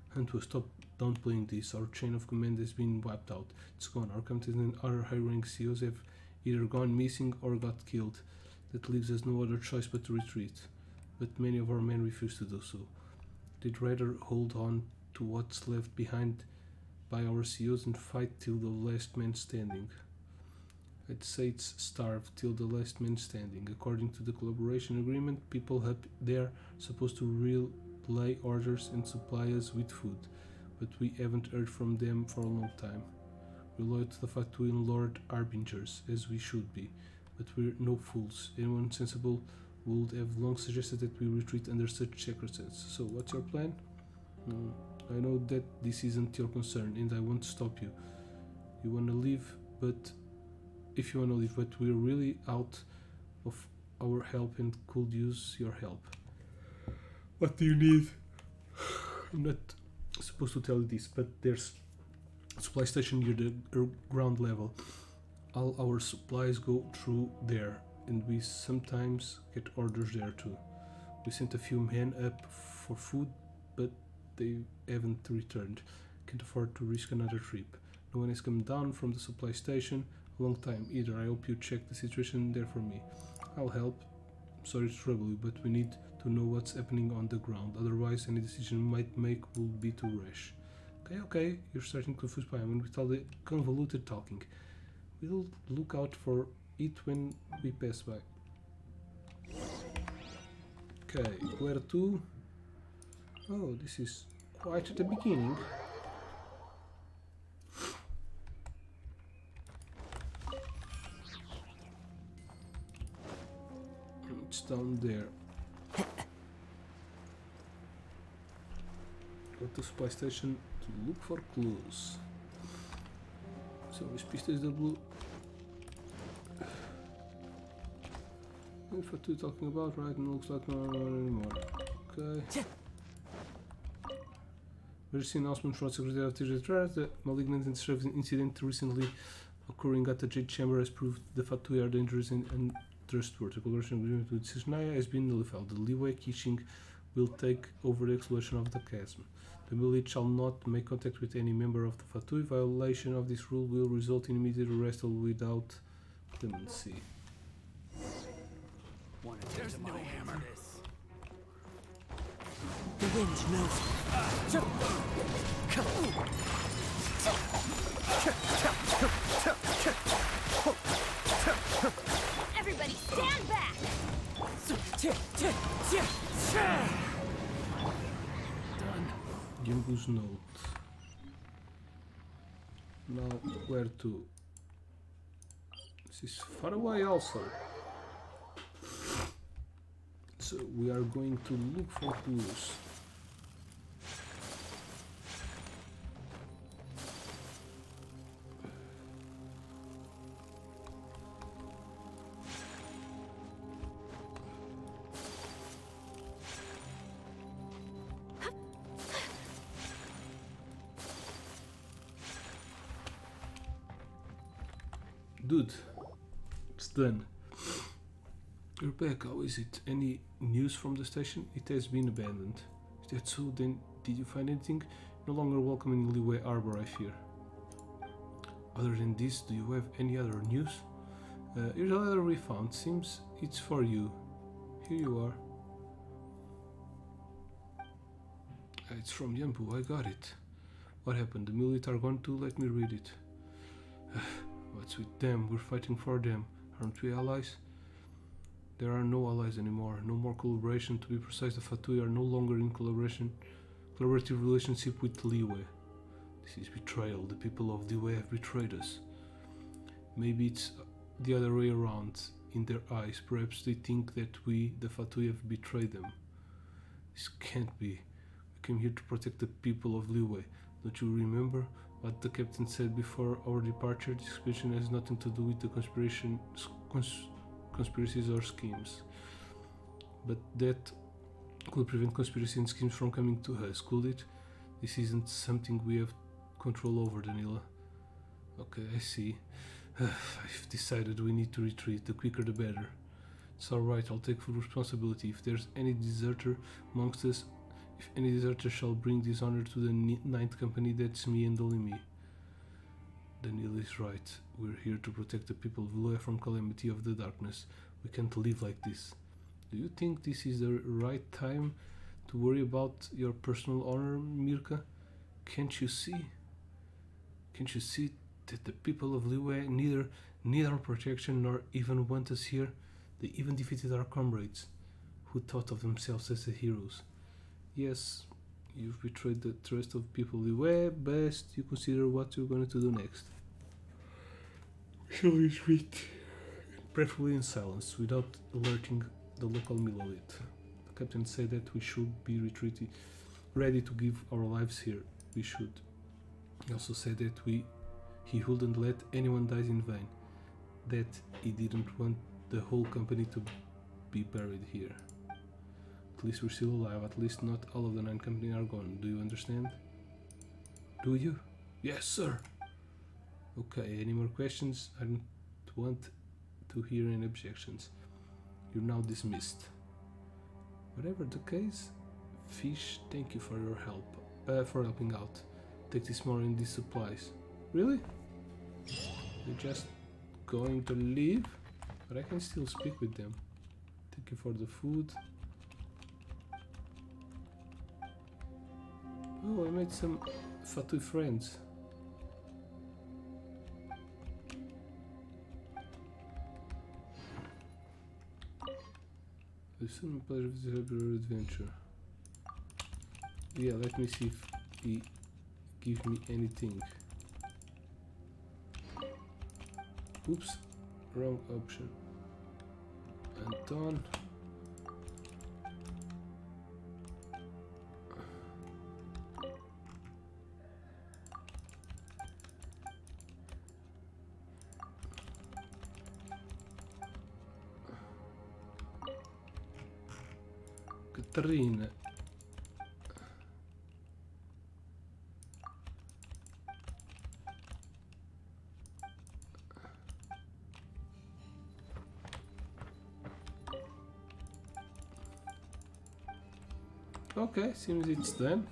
Hunter, stop downplaying this. Our chain of command has been wiped out. It's gone. Our captains and other high-rank CEOs have either gone missing or got killed. That leaves us no other choice but to retreat. But many of our men refuse to do so. They'd rather hold on to what's left behind by our CEOs and fight till the last man standing. I'd say it's starve till the last man standing. According to the collaboration agreement, people up there supposed to relay orders and supply us with food, but we haven't heard from them for a long time. We're loyal to the Fatui and Lord Harbingers, as we should be, but we're no fools. Anyone sensible would have long suggested that we retreat under such circumstances. So what's your plan? I know that this isn't your concern, and I won't stop you. You wanna leave, but if you wanna leave, but we're really out of our help and could use your help. What do you need? I'm not supposed to tell you this, but there's a supply station near the ground level. All our supplies go through there, and we sometimes get orders there too. We sent a few men up for food, but they haven't returned. Can't afford to risk another trip. No one has come down from the supply station a long time either. I hope you check the situation there for me. I'll help. Sorry to trouble you, but we need to know what's happening on the ground. Otherwise, any decision we might make will be too rash. Okay, you're starting to confuse Paimon with all the convoluted talking. We'll look out for it when we pass by. Okay, where to? Oh, this is quite at the beginning. It's down there. Go to supply station to look for clues. So, which pistas the blue? What are you talking about? Right, and looks like no one anymore. Okay. Emergency announcement from Secretary of Treasury. The malignant incident recently occurring at the Jade Chamber has proved the Fatui are dangerous and untrustworthy. Collaboration agreement with Sishnaya has been nullified. The leeway Kishing will take over the exploration of the chasm. The village shall not make contact with any member of the Fatui. Violation of this rule will result in immediate arrest without clemency. There's no hammer. The wind knows. Everybody stand back! Done. Gimbu's note. Now where to? This is far away also. So we are going to look for clues. Dude, it's done. You're back, how is it? Any news from the station? It has been abandoned. Is that so? Then did you find anything? No longer welcome in Leeway Arbor, I fear. Other than this, do you have any other news? Here's a letter we found. Seems it's for you. Here you are. It's from Yampu, I got it. What happened? The military are gone too? Let me read it. What's with them? We're fighting for them. Aren't we allies? There are no allies anymore. No more collaboration. To be precise, the Fatui are no longer in collaborative relationship with Leeway. This is betrayal. The people of Leeway have betrayed us. Maybe it's the other way around. In their eyes, perhaps they think that we, the Fatui, have betrayed them. This can't be. We came here to protect the people of Leeway. Don't you remember what the captain said before our departure? This expedition has nothing to do with the conspiracies or schemes. But that could prevent conspiracy and schemes from coming to us, could it? This isn't something we have control over, Danila. Okay, I see. I've decided we need to retreat. The quicker the better. It's alright, I'll take full responsibility. If there's any deserter amongst us, if any deserter shall bring dishonor to the Ninth Company, that's me and only me. Daniel is right. We're here to protect the people of Lua from calamity of the darkness. We can't live like this. Do you think this is the right time to worry about your personal honor, Mirka? Can't you see? Can't you see that the people of Lua neither need our protection nor even want us here? They even defeated our comrades, who thought of themselves as the heroes. Yes, you've betrayed the trust of people. Well, best you consider what you're going to do next. Shall we retreat? Preferably in silence, without alerting the local Milolith. The captain said that we should be retreating, ready to give our lives here. We should. He also said that he wouldn't let anyone die in vain. That he didn't want the whole company to be buried here. At least we're still alive. At least not all of the 9 company are gone. Do you understand? Do you? Yes, sir. Okay, any more questions? I don't want to hear any objections. You're now dismissed. Whatever the case, Fish, thank you for your help. For helping out. Take this more in these supplies. Really? You're just going to leave? But I can still speak with them. Thank you for the food. Oh, I made some Fatui friends. It's a pleasure to help your adventure. Yeah, let me see if he gives me anything. Oops, wrong option. Anton. Katarina. Okay, seems it's done.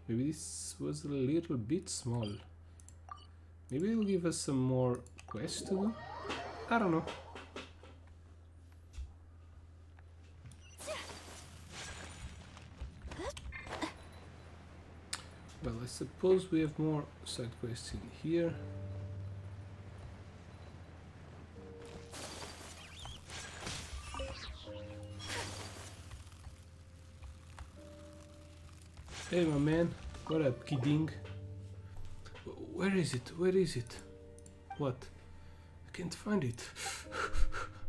Maybe this was a little bit small. Maybe it'll give us some more quests to do? I don't know. Well, I suppose we have more side quests in here. Hey, my man. What up, kidding? Where is it? Where is it? What? I can't find it.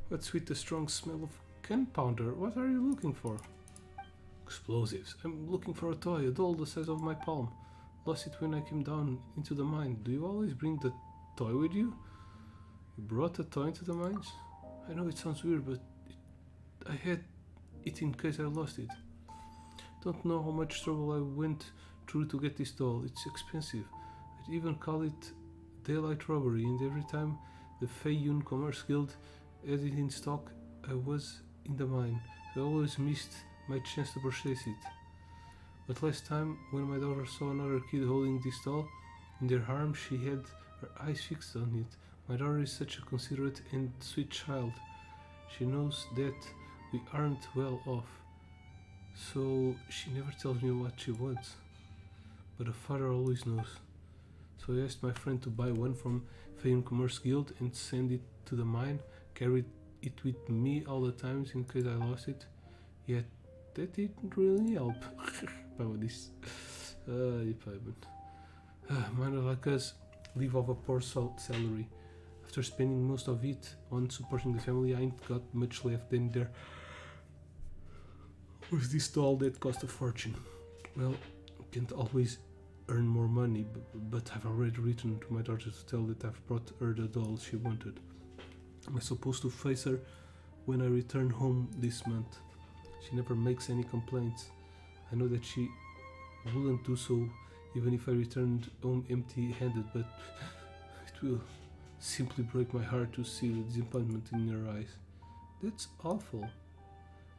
What's with the strong smell of gunpowder? What are you looking for? Explosives. I'm looking for a toy, a doll the size of my palm. Lost it when I came down into the mine. Do you always bring the toy with you? You brought a toy into the mines? I know it sounds weird, but I had it in case I lost it. Don't know how much trouble I went through to get this doll. It's expensive. I'd even call it daylight robbery, and every time the Feiyun Commerce Guild had it in stock, I was in the mine. So I always missed my chance to purchase it. But last time, when my daughter saw another kid holding this doll in their arms, she had her eyes fixed on it. My daughter is such a considerate and sweet child. She knows that we aren't well off, so she never tells me what she wants. But a father always knows. So I asked my friend to buy one from Feiyun Commerce Guild and send it to the mine, carried it with me all the times in case I lost it. Yet that didn't really help. About this. Miners like us live off a poor salary. After spending most of it on supporting the family, I ain't got much left, and there was this doll that cost a fortune. Well, can't always earn more money, but I've already written to my daughter to tell that I've brought her the doll she wanted. Am I supposed to face her when I return home this month? She never makes any complaints. I know that she wouldn't do so even if I returned home empty-handed, but it will simply break my heart to see the disappointment in her eyes. That's awful.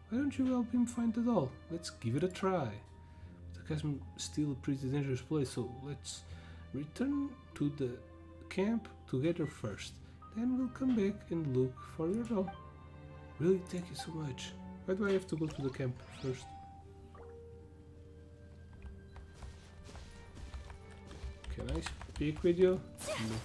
Why don't you help him find the doll? Let's give it a try. The chasm is still a pretty dangerous place, so let's return to the camp together first. Then we'll come back and look for your doll. Really, thank you so much. Why do I have to go to the camp first? Can I speak with you? No.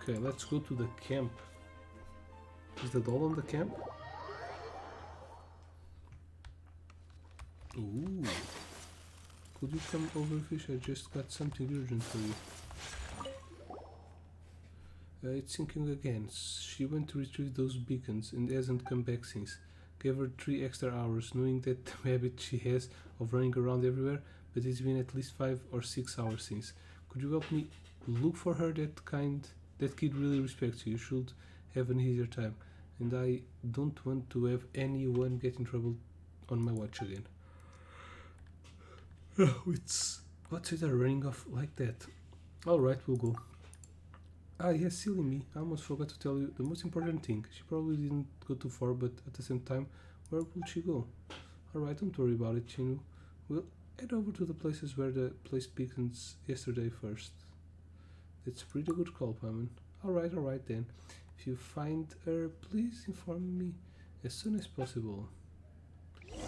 Okay, let's go to the camp. Is the doll on the camp? Ooh. Could you come over, fish? I just got something urgent for you. It's sinking again. She went to retrieve those beacons and hasn't come back since. Gave her 3 extra hours, knowing that the habit she has of running around everywhere, but it's been at least 5 or 6 hours since. Could you help me look for her? That kid really respects you. You should have an easier time. And I don't want to have anyone get in trouble on my watch again. What's with her running off like that? Alright, we'll go. Ah, yes, silly me. I almost forgot to tell you the most important thing. She probably didn't go too far, but at the same time, where will she go? Alright, don't worry about it, Chinu. We'll head over to the places where the place beacons yesterday first. That's a pretty good call, Paimon. Alright then. If you find her, please inform me as soon as possible.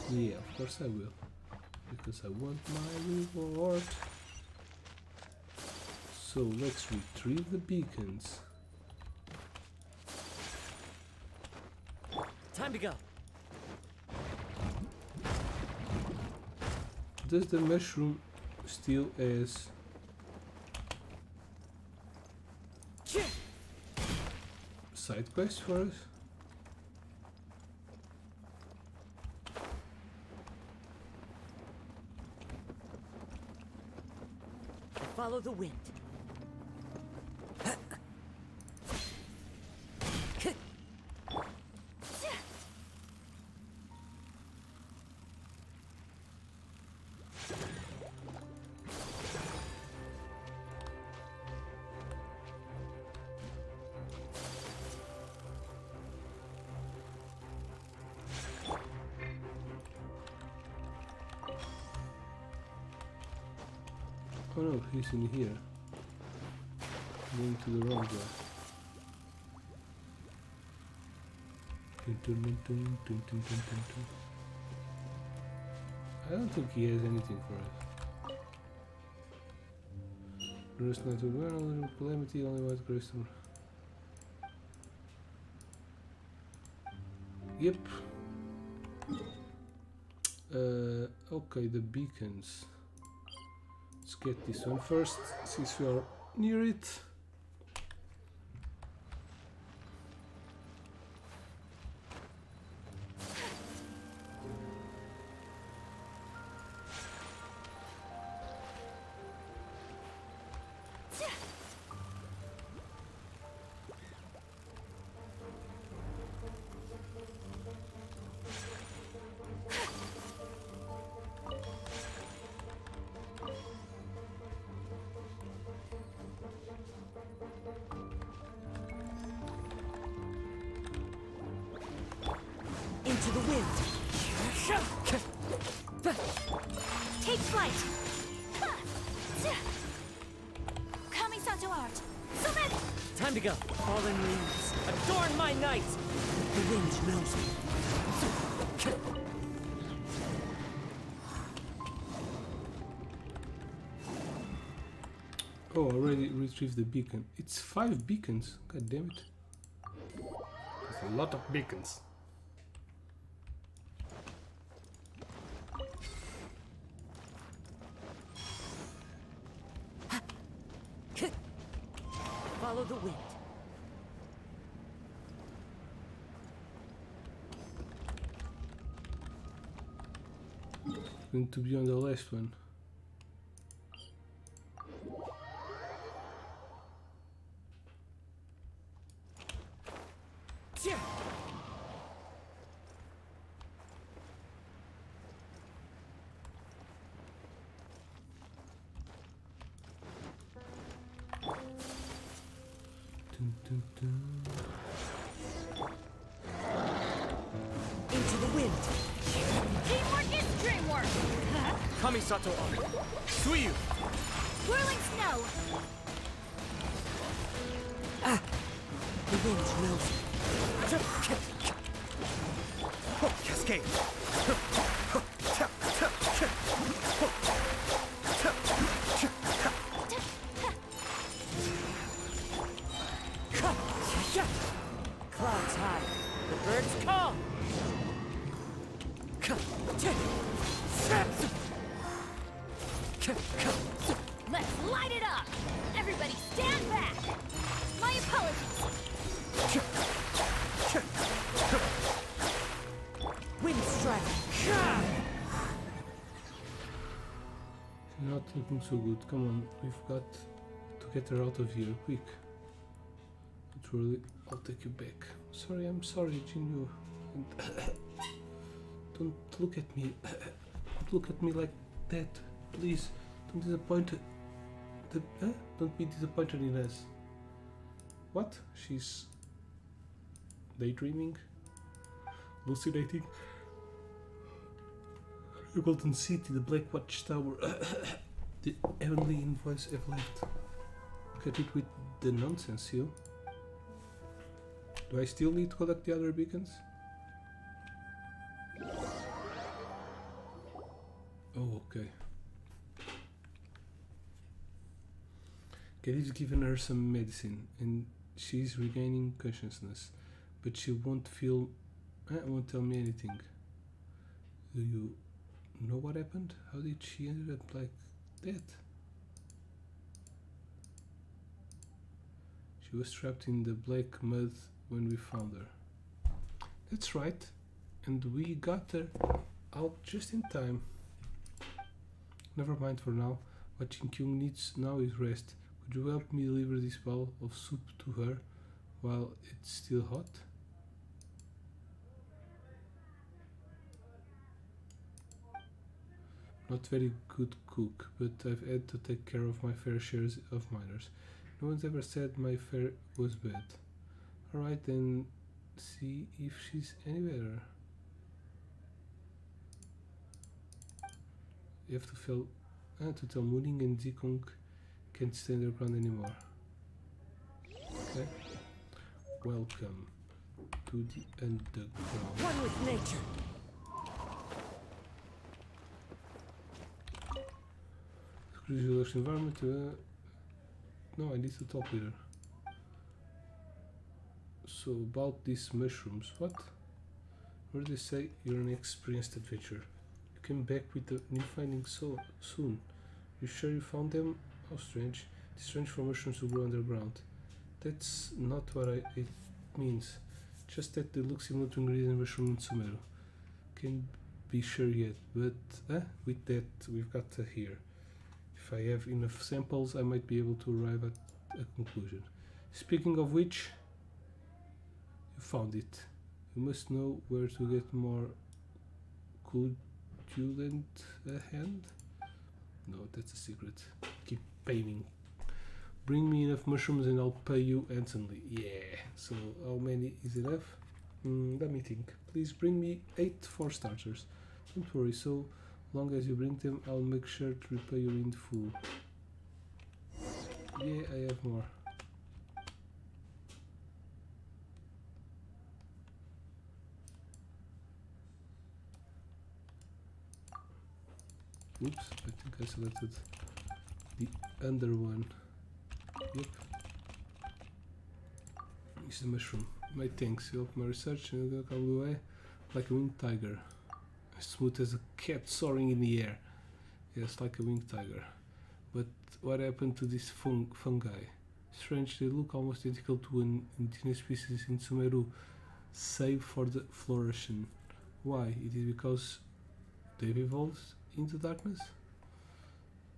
Yeah, of course I will. Because I want my reward. So let's retrieve the beacons. Time to go. Does the mushroom still as side quest for us? Follow the wind. Oh no, he's in here. Going to the wrong guy. I don't think he has anything for us. Rest not to learn, calamity, only white crystal. Yep. Okay, the beacons. Let's get this one first, since we are near it. Into the wind. Take flight! Kamisato art! Summit! Time to go. Fallen leaves, adorn my night! The wind knows me. Oh, already retrieved the beacon. It's 5 beacons. God damn it. That's a lot of beacons. Follow the wind. Going to be on the last one. Dun, dun, dun. Into the wind. Teamwork is dreamwork! Kamisato art. Suiyu! Whirling snow! The wind knows me. Cascade! Clouds high. The birds call. Let's light it up! Everybody stand back! My apologies! Wind strike. Not looking so good. Come on, we've got to get her out of here, quick. Truly, I'll take you back. Sorry, I'm sorry, Jinyu. Don't look at me. Don't look at me like that, please. Don't disappoint. Don't be disappointed in us. What? She's daydreaming, hallucinating. The Golden City, the Black Watchtower, the heavenly invoice have left. Cut it with the nonsense, you. Do I still need to collect the other beacons? Oh, okay. Gediv's given her some medicine and she's regaining consciousness, but she won't won't tell me anything. Do you know what happened? How did she end up like that? She was trapped in the black mud when we found her. That's right, and we got her out just in time. Never mind for now. What Chin-Kyung needs now is rest. Could you help me deliver this bowl of soup to her while it's still hot? Not very good cook, but I've had to take care of my fair shares of minors. No one's ever said my fare was bad. Alright then, see if she's any better. You have to Total Mooning and Zikong can't stand their ground anymore. Okay. Welcome to the underground. One with nature. Cruise lush environment. No, I need the top leader. So about these mushrooms, what? Where do they say you're an experienced adventurer? You came back with a new finding so soon. You sure you found them? How strange. It's strange for mushrooms to grow underground. That's not what it means. Just that they look similar to ingredient mushroom in Sumeru. Can't be sure yet, but with that we've got here. If I have enough samples, I might be able to arrive at a conclusion. Speaking of which, you found it. You must know where to get more coagulant hand? No, that's a secret. Keep paying. Bring me enough mushrooms and I'll pay you handsomely. Yeah. So how many is enough? Let me think. Please bring me 8 for starters. Don't worry, so long as you bring them, I'll make sure to repay you in full. Yeah, I have more. Oops, I think I selected the under one. Yep. It's the mushroom. My thanks. You helped my research and I'll come away like a winged tiger. As smooth as a cat soaring in the air. Yes, like a winged tiger. But what happened to this fungi? Strange, they look almost identical to an indigenous species in Sumeru, save for the flourishing. Why? It is because they've evolved into darkness?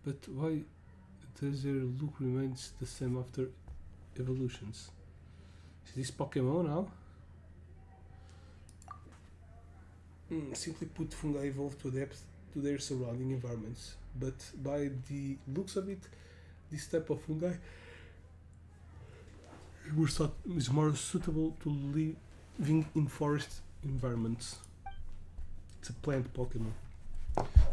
But why does their look remains the same after evolutions? Is this Pokemon now? Simply put, fungi evolved to adapt to their surrounding environments. But by the looks of it, this type of fungi is more suitable to living in forest environments. It's a plant Pokemon.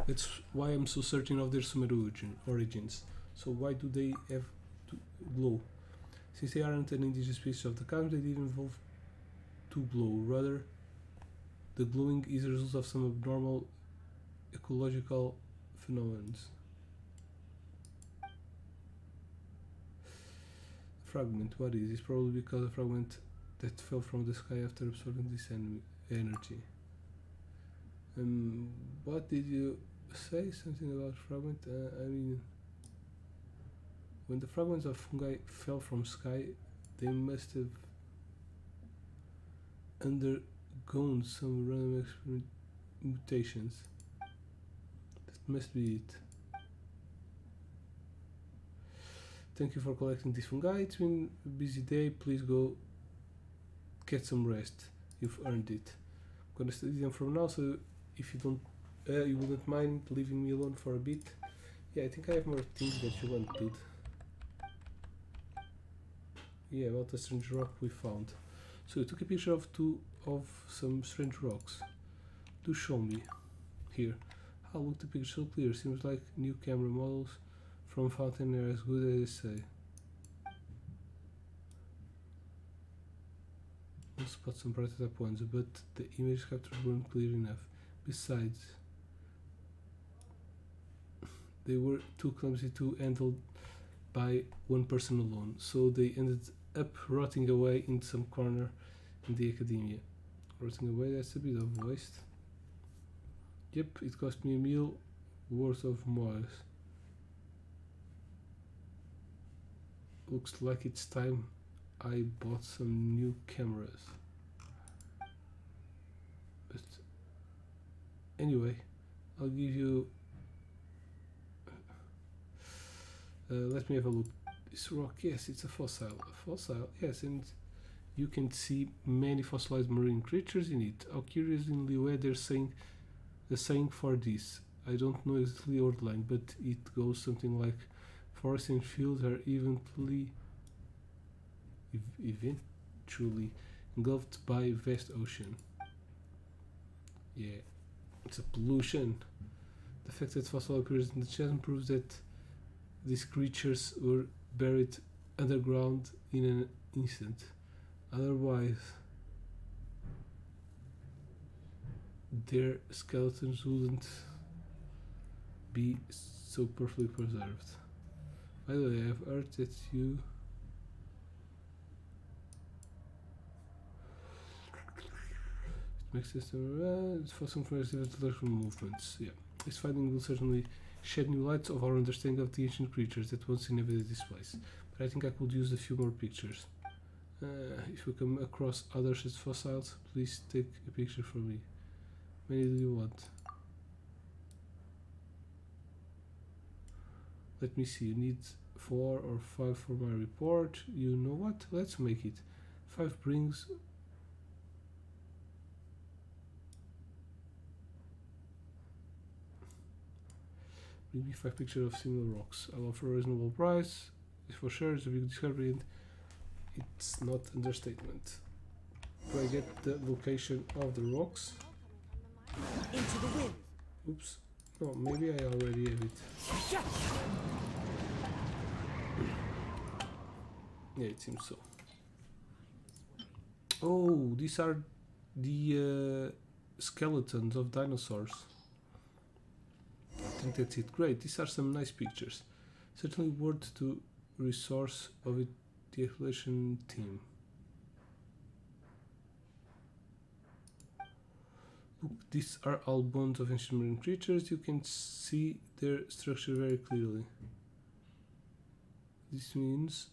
That's why I'm so certain of their Sumeru origins. So why do they have to glow? Since they aren't an indigenous species of the kind, they didn't evolve to glow. Rather, the glowing is a result of some abnormal ecological phenomena. Fragment, what is? It's probably because a fragment that fell from the sky after absorbing this energy. What did you say? Something about fragment? I mean, when the fragments of fungi fell from sky, they must have undergone some random mutations. That must be it. Thank you for collecting this fungi. It's been a busy day. Please go get some rest. You've earned it. I'm gonna study them from now, so if you don't, you wouldn't mind leaving me alone for a bit. Yeah, I think I have more things that you want, dude. Yeah, about the strange rock we found. So you took a picture of some strange rocks. Do show me. Here. How look the picture so clear? Seems like new camera models from Fountain are as good as they say. We'll spot some brighter up ones, but the image captures weren't clear enough. Besides, they were too clumsy to handle by one person alone, so they ended up rotting away in some corner in the academia. Rotting away, that's a bit of waste. Yep, it cost me a meal worth of moils. Looks like it's time I bought some new cameras. But anyway, I'll give you let me have a look. This rock, yes, it's a fossil. A fossil, yes, and you can see many fossilized marine creatures in it. How curiously well they're saying the saying for this. I don't know exactly the line, but it goes something like forests and fields are eventually engulfed by vast ocean. Yeah, it's a pollution. The fact that fossil appears in the chasm proves that these creatures were buried underground in an instant. Otherwise, their skeletons wouldn't be so perfectly preserved. By the way, I've heard that you makes system for some intellectual movements. Yeah, this finding will certainly shed new lights of our understanding of the ancient creatures that once inhabited this place. But I think I could use a few more pictures. If you come across other such fossils, please take a picture for me. How many do you want? Let me see. You need 4 or 5 for my report. You know what? Let's make it. 5 brings. Bring me 5 pictures of similar rocks. I'll offer a reasonable price. It's for sure. It's a big discovery, and it's not understatement. Do I get the location of the rocks? Into the wind. Oops. No, maybe I already have it. Yeah, it seems so. Oh, these are the skeletons of dinosaurs. I think that's it. Great. These are some nice pictures. Certainly worth to resource of it, the exploration team. Look, these are all bones of ancient marine creatures. You can see their structure very clearly. This means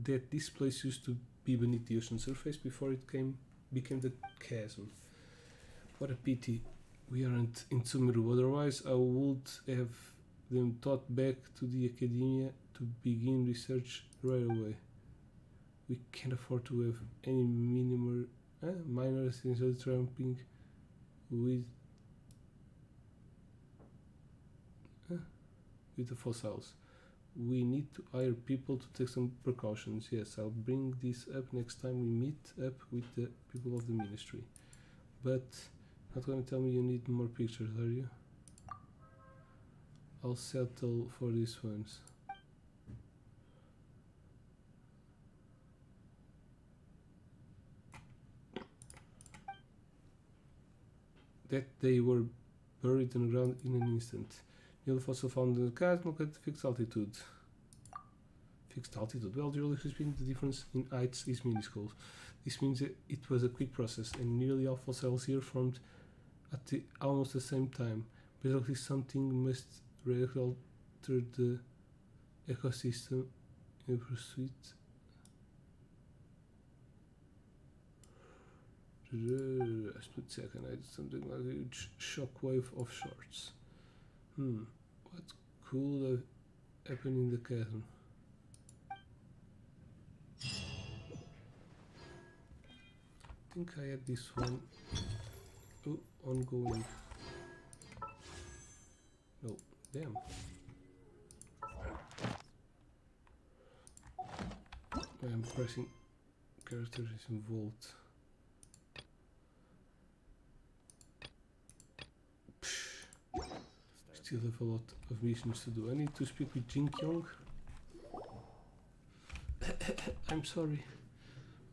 that this place used to be beneath the ocean surface before it became the chasm. What a pity we aren't in Sumeru, otherwise I would have them taught back to the academia to begin research right away. We can't afford to have any minors instead tramping with the fossils. We need to hire people to take some precautions. Yes, I'll bring this up next time we meet up with the people of the ministry. But not going to tell me you need more pictures, are you? I'll settle for these ones. That they were buried underground in an instant. Neil fossil found in the chasm at fixed altitude. Fixed altitude. Well, generally speaking, the difference in heights is minuscule. This means that it was a quick process, and nearly all fossils here formed at almost the same time. Basically, something must radically alter the ecosystem in pursuit. A split second, I did something like a huge shockwave of sorts. What could have happened in the chasm? I think I had this one. Oh, ongoing. No, damn. I am pressing characters involved. Still have a lot of missions to do. I need to speak with Jin Kyung. I'm sorry.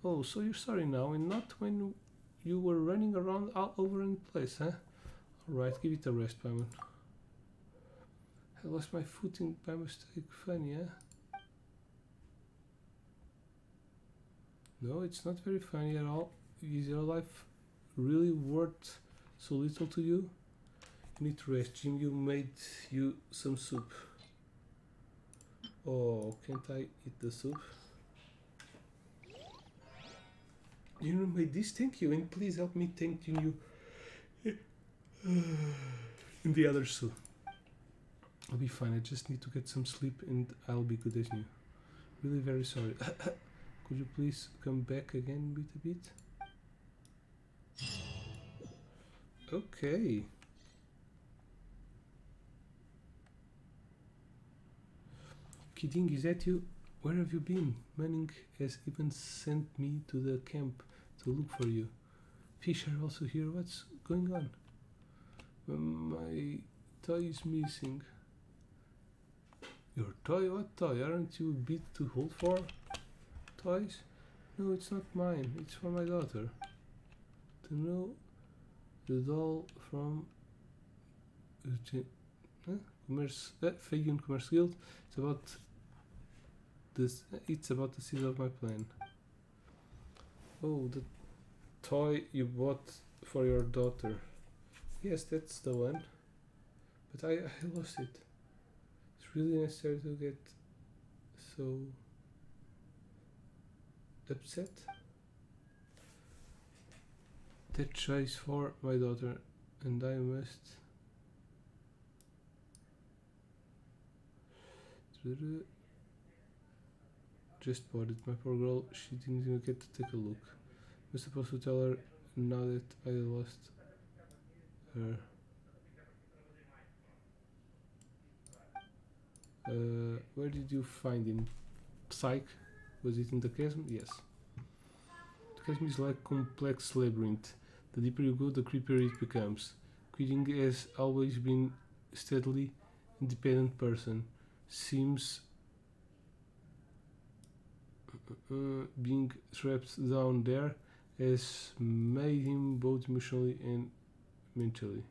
Oh, so you're sorry now and not when you were running around all over in place, huh? Alright, give it a rest, Paimon. I lost my footing by mistake. Funny, huh? No, it's not very funny at all. Is your life really worth so little to you? You need to rest. Jim, you made you some soup. Oh, can't I eat the soup? You made this, thank you, and please help me thank you in the other soup. I'll be fine, I just need to get some sleep and I'll be good as new. Really very sorry. Could you please come back again with a bit? Okay. Kidding, is that you? Where have you been? Manning has even sent me to the camp to look for you. Fish are also here. What's going on? My toy is missing. Your toy? What toy? Aren't you a bit too old for toys? No, it's not mine. It's for my daughter. To know the doll from Fagan Commerce Guild. It's about this. It's about the seed of my plan. Oh, the toy you bought for your daughter. Yes, that's the one. But I lost it. It's really necessary to get so upset. That choice for my daughter, and I must. Just bought it, my poor girl. She didn't even get to take a look. I was supposed to tell her now that I lost her. Where did you find him? Psych? Was it in the chasm? Yes. The chasm is like complex labyrinth. The deeper you go, the creepier it becomes. Quitting has always been steadily independent person. Seems being trapped down there has made him both emotionally and mentally.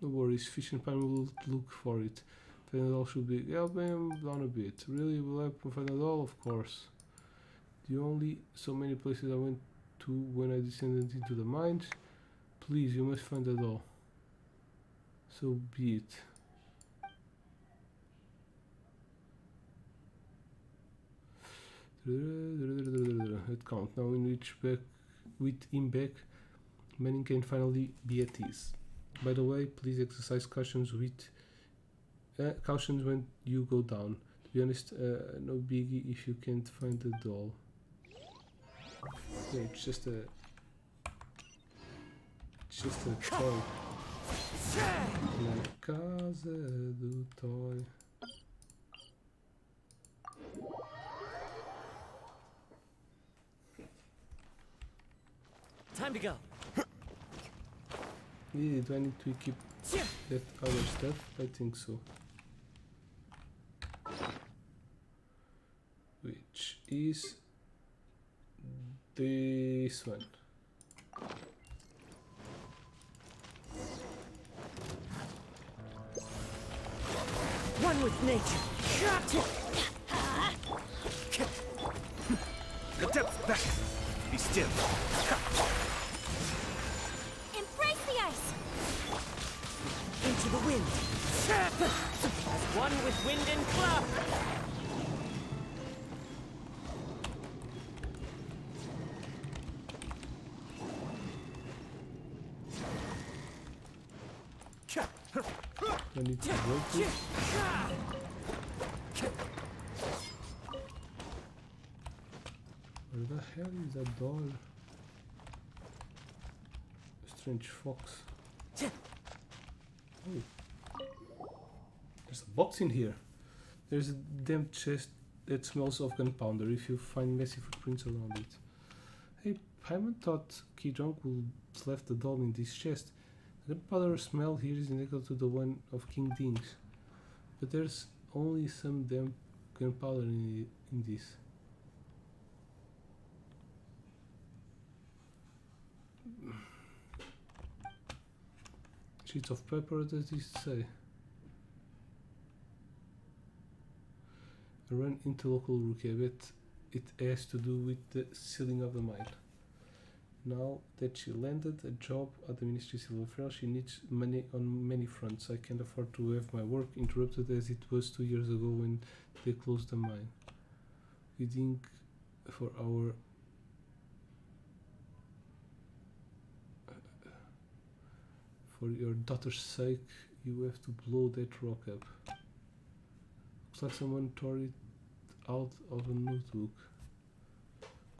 No worries, Fish and Pine will look for it. Find it all should be. Help him down a bit. Really, will I find it all? Of course. The only so many places I went to when I descended into the mines. Please, you must find it all. So be it. At count. Now in which back with him back, Manning can finally be at ease. By the way, please exercise cautions when you go down. To be honest, no biggie if you can't find the doll. Yeah, it's just a toy. La casa do toy. Time to go. Yeah, do I need to equip that other stuff? I think so. Which is this one. One with nature. The depth's back. Be still. Embrace the ice! Into the wind. As one with wind and cloud. I need to break it. Where the hell is that doll? Strange fox. Oh. There's a box in here. There's a damn chest that smells of gunpowder if you find messy footprints around it. Hey, Paimon thought Kijong would left the doll in this chest. The gunpowder smell here is identical to the one of King Ding's. But there's only some damn gunpowder in this. Sheets of paper, what does this say? I ran into local rookie. I bet it has to do with the sealing of the mine. Now that she landed a job at the Ministry of Silverfell, she needs money on many fronts. I can't afford to have my work interrupted as it was 2 years ago when they closed the mine. We think for your daughter's sake, you have to blow that rock up. Looks like someone tore it out of a notebook.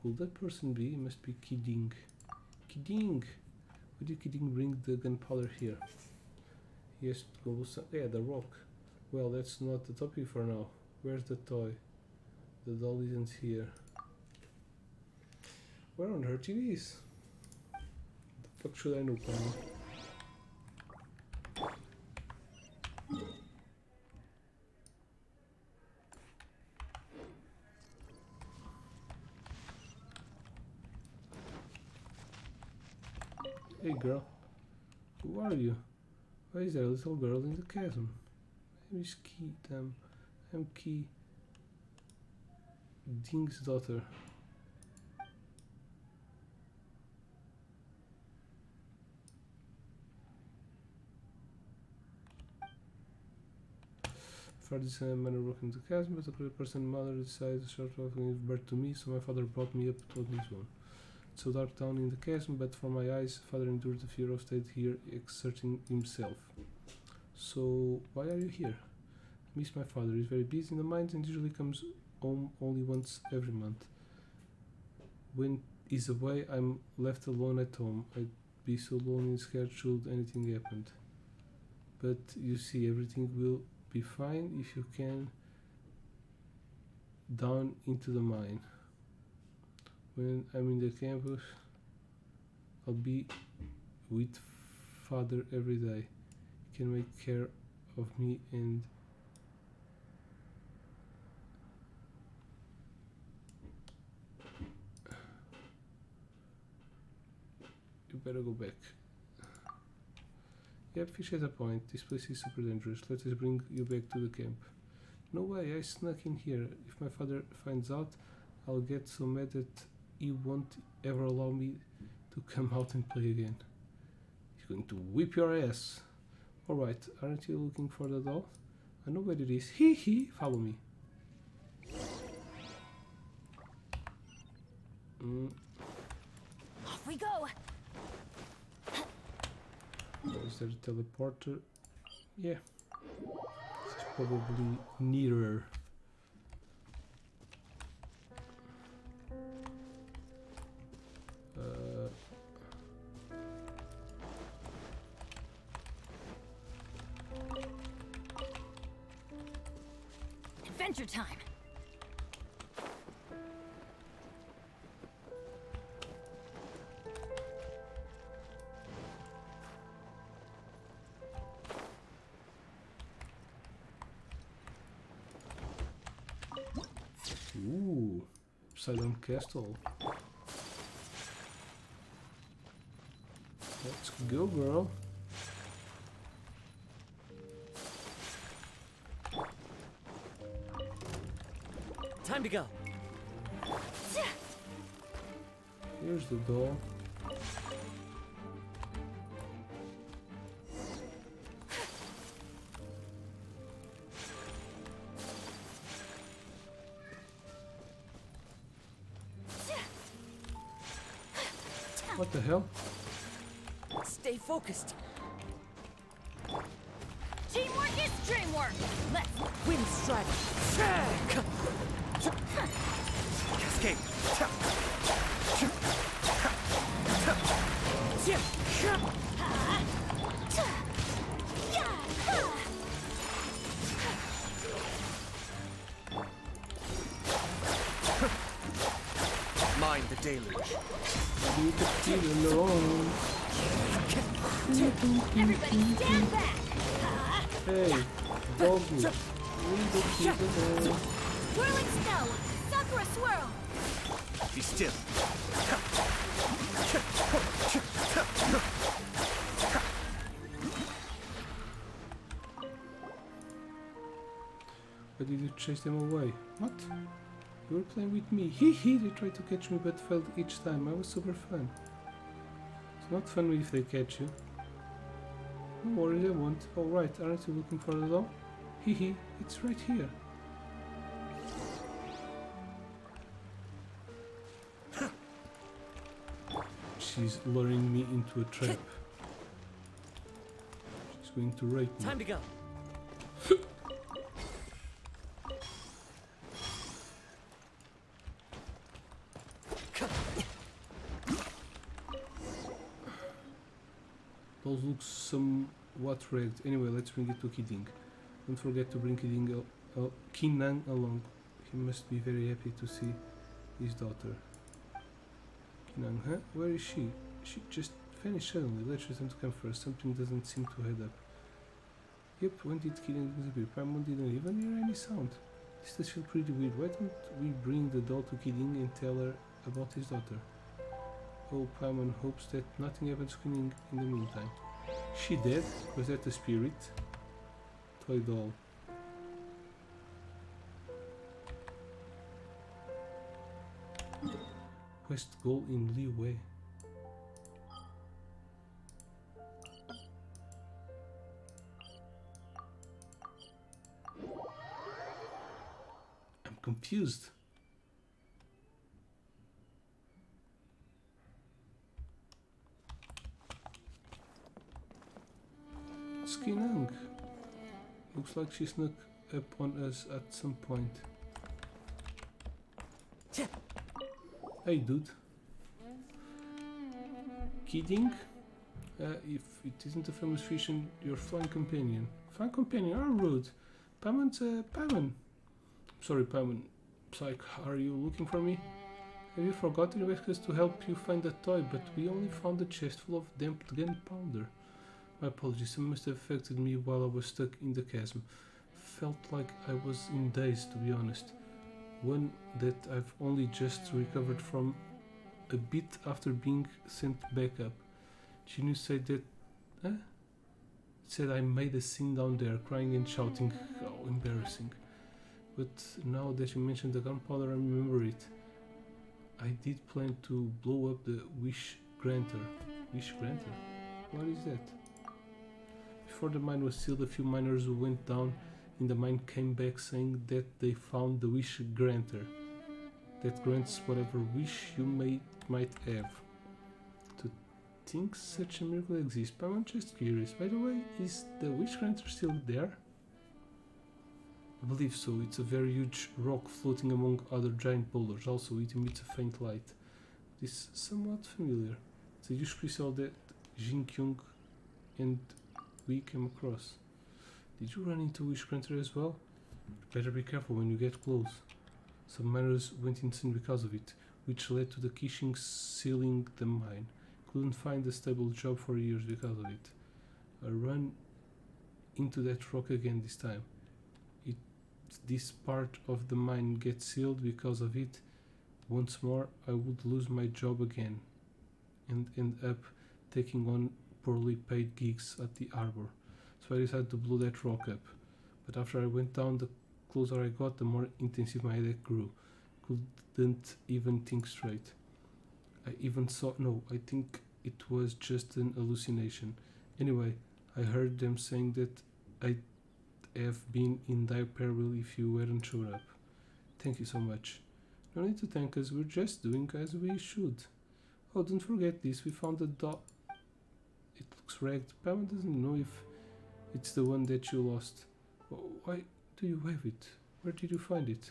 Could that person be? It must be Kiding. Kiding! Why did Kiding bring the gunpowder here? He has to go. Yeah, the rock. Well, that's not the topic for now. Where's the toy? The doll isn't here. Where on earth it is? The fuck should I know, Connie? Hey girl, who are you? Why is there a little girl in the chasm? My name is Key, I'm Key Ding's daughter. Father is a man who broke into the chasm, but a cruel person mother decided short of giving birth to me, so my father brought me up to this one. It's so dark down in the chasm, but for my eyes, father endured the fear of stayed here, exerting himself. So, why are you here? I miss my father. He's very busy in the mines and usually comes home only once every month. When he's away, I'm left alone at home. I'd be so lonely and scared should anything happen. But you see, everything will be fine if you can down into the mine. When I'm in the campus, I'll be with father every day. He can make care of me and you better go back. Yep, Fish has a point. This place is super dangerous. Let us bring you back to the camp. No way, I snuck in here. If my father finds out, I'll get so mad that he won't ever allow me to come out and play again. He's going to whip your ass. Alright, aren't you looking for the doll? I know where it is. Hee hee, follow me. Off we go. Is there a teleporter? Yeah. This is probably nearer. Adventure time. Ooh, upside down castle. Let's go, girl. Time to go. Here's the doll. What the hell? Stay focused. Teamwork is dreamwork. Let's Wind strike. Cascade. Mind the deluge. Leave the kid alone. everybody stand back. Hey, doggy. Leave the kid alone. Whirling snow. Sakura swirl. Be still. Why did you chase them away? What? You were playing with me. Hee hee, they tried to catch me but failed each time. I was super fun. It's not fun if they catch you. No worries, I won't. Oh right, aren't you looking for the doll? Hee hee, it's right here. She's luring me into a trap. She's going to rape me. Time to go. Those look somewhat rigged. Anyway, let's bring it to Kidding. Don't forget to bring Kinang along. He must be very happy to see his daughter. Kinang, huh? Where is she? She just vanished suddenly. Let's return to camp first. Something doesn't seem to add up. Yep, when did Kinang disappear? Paimon didn't even hear any sound. This does feel pretty weird. Why don't we bring the doll to Kidding and tell her about his daughter? Oh, Paimon hopes that nothing happens to Kidding in the meantime. She dead? Was that the spirit? Toy doll. Quest goal in Leeway. I'm confused. Skinang. Looks like she snuck up on us at some point. Hey dude. Kidding? If it isn't a famous fish and your flying companion. Flying companion? Are rude. Paimon's Paimon. Sorry, Paimon. Psych, are you looking for me? Have you forgotten you asked us to help you find the toy, but we only found a chest full of damp gunpowder. My apologies, some must have affected me while I was stuck in the chasm. Felt like I was in daze, to be honest. One that I've only just recovered from a bit after being sent back up. Genu said that... said I made a scene down there, crying and shouting. How embarrassing. But now that you mentioned the gunpowder, I remember it. I did plan to blow up the Wish Granter. Wish Granter? What is that? Before the mine was sealed, a few miners who went down in the mine came back saying that they found the Wish Granter. That grants whatever wish you might have. To think such a miracle exists, but I'm just curious. By the way, is the Wish Granter still there? I believe so. It's a very huge rock floating among other giant boulders. Also, it emits a faint light. This is somewhat familiar. It's a huge crystal that Jin Kyung and we came across. Did you run into Wish Granter as well? Better be careful when you get close. Some miners went insane because of it, which led to the Kishing sealing the mine. Couldn't find a stable job for years because of it. I ran into that rock again this time. This part of the mine gets sealed because of it. Once more, I would lose my job again and end up taking on poorly paid gigs at the harbor. So I decided to blow that rock up. But after I went down, the closer I got, the more intensive my headache grew. Couldn't even think straight. I think it was just an hallucination. Anyway, I heard them saying that I'd have been in dire peril if you hadn't shown up. Thank you so much. No need to thank us, we're just doing as we should. Oh, don't forget this, we found a doll. It looks wrecked. Paimon doesn't know if it's the one that you lost. Why do you have it? Where did you find it?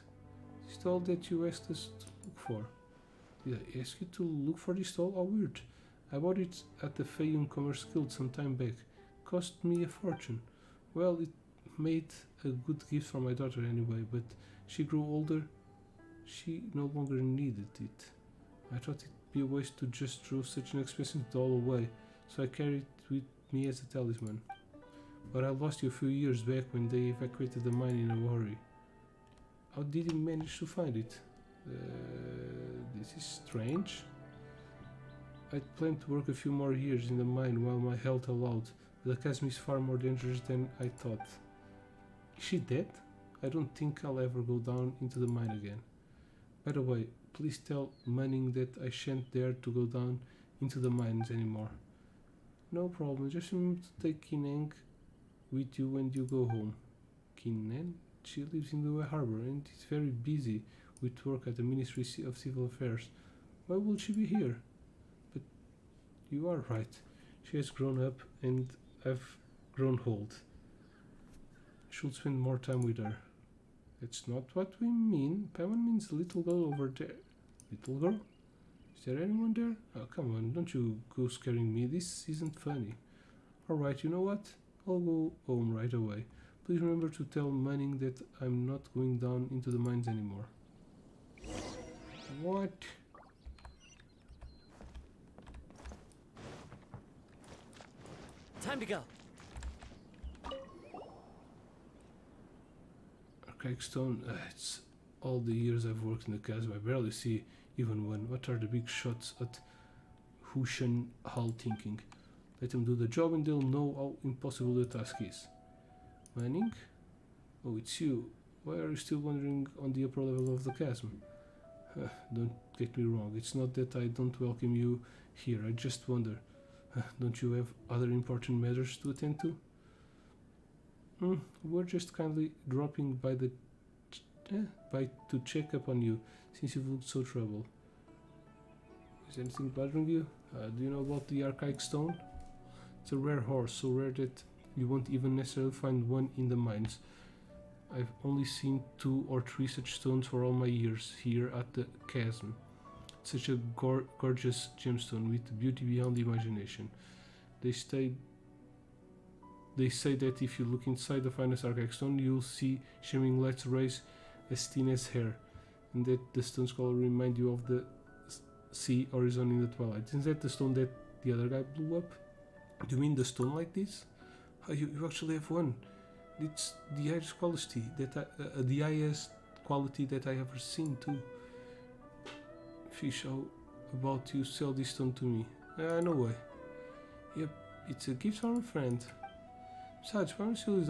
This doll that you asked us to look for. Did I ask you to look for this doll? How weird. I bought it at the Fayum Commerce Guild some time back. Cost me a fortune. Well, it made a good gift for my daughter anyway, but she grew older. She no longer needed it. I thought it'd be a waste to just throw such an expensive doll away, so I carried it with me as a talisman. But I lost you a few years back when they evacuated the mine in a hurry. How did you manage to find it? This is strange. I'd planned to work a few more years in the mine while my health allowed, but the chasm is far more dangerous than I thought. Is she dead? I don't think I'll ever go down into the mine again. By the way, please tell Manning that I shan't dare to go down into the mines anymore. No problem, just remember to take Kineng with you when you go home. Kineng? She lives in the harbor and is very busy with work at the Ministry of Civil Affairs. Why would she be here? But you are right. She has grown up and I've grown old. Should spend more time with her. That's not what we mean. Paimon means little girl over there. Little girl? Is there anyone there? Oh, come on, don't you go scaring me. This isn't funny. Alright, you know what? I'll go home right away. Please remember to tell Manning that I'm not going down into the mines anymore. What? Time to go. Archaic stone. It's all the years I've worked in the chasm. I barely see even one. What are the big shots at Hushan Hall thinking? Let them do the job and they'll know how impossible the task is. Manning? Oh, it's you. Why are you still wandering on the upper level of the chasm? Don't get me wrong. It's not that I don't welcome you here. I just wonder. Don't you have other important matters to attend to? We're just kindly dropping by to check up on you, since you've looked so troubled. Is anything bothering you? Do you know about the archaic stone? It's a rare horse, so rare that you won't even necessarily find one in the mines. I've only seen 2 or 3 such stones for all my years here at the chasm. It's such a gorgeous gemstone with beauty beyond the imagination. They say that if you look inside the finest archaic stone, you'll see shimmering lights rays as thin as hair, and that the stone's color remind you of the sea horizon in the twilight. Isn't that the stone that the other guy blew up? Do you mean the stone like this? Oh, you actually have one. It's the highest quality that I ever seen too. Fish, how about you sell this stone to me? No way. Yep, it's a gift from a friend. Besides, pharmacy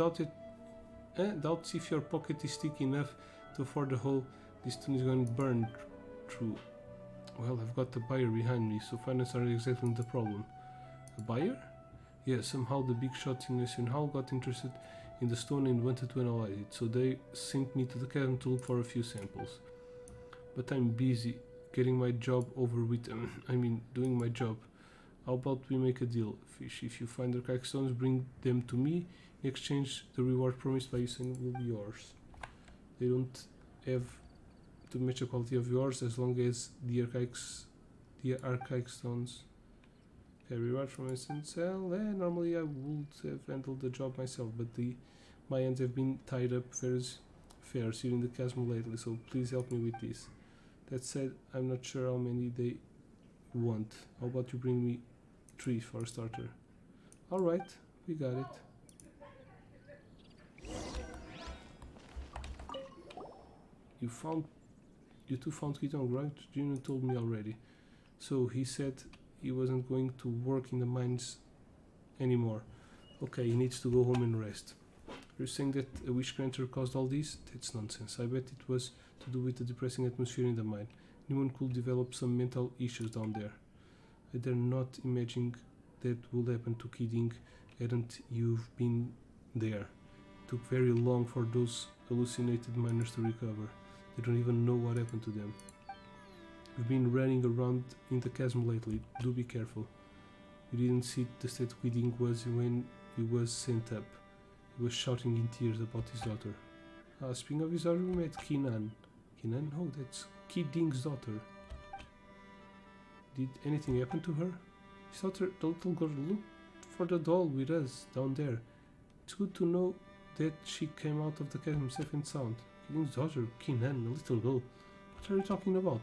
doubts if your pocket is thick enough to afford the hole this stone is going to burn through. Well, I've got a buyer behind me, so finance aren't exactly the problem. A buyer? Yeah, somehow the big shots in Genshin Hall got interested in the stone and wanted to analyze it, so they sent me to the chasm to look for a few samples. But I'm busy getting my job over with. Doing my job. How about we make a deal, Fish? If you find archaic stones, bring them to me. In exchange, the reward promised by you will be yours. They don't have to match the quality of yours as long as the archaic stones. Okay, reward from instance. Normally I would have handled the job myself, but my hands have been tied up fairs here in the chasm lately, so please help me with this. That said, I'm not sure how many they want. How about you bring me 3 for a starter? Alright, we got it. You two found Kitong, right? Juno told me already. So he said he wasn't going to work in the mines anymore. Okay, he needs to go home and rest. You're saying that a wish granter caused all this? That's nonsense. I bet it was to do with the depressing atmosphere in the mine. Anyone could develop some mental issues down there. I dare not imagine that would happen to Kidding hadn't you been there. It took very long for those hallucinated miners to recover. They don't even know what happened to them. We've been running around in the chasm lately. Do be careful. You didn't see the state Kidding was when he was sent up. He was shouting in tears about his daughter. Speaking of his daughter, we met Kinan. Kinan? Oh, that's Kidding's daughter. Did anything happen to her? His daughter, the little girl, looked for the doll with us down there. It's good to know that she came out of the chasm safe and sound. Kidding's daughter, Kinan, a little girl. What are you talking about?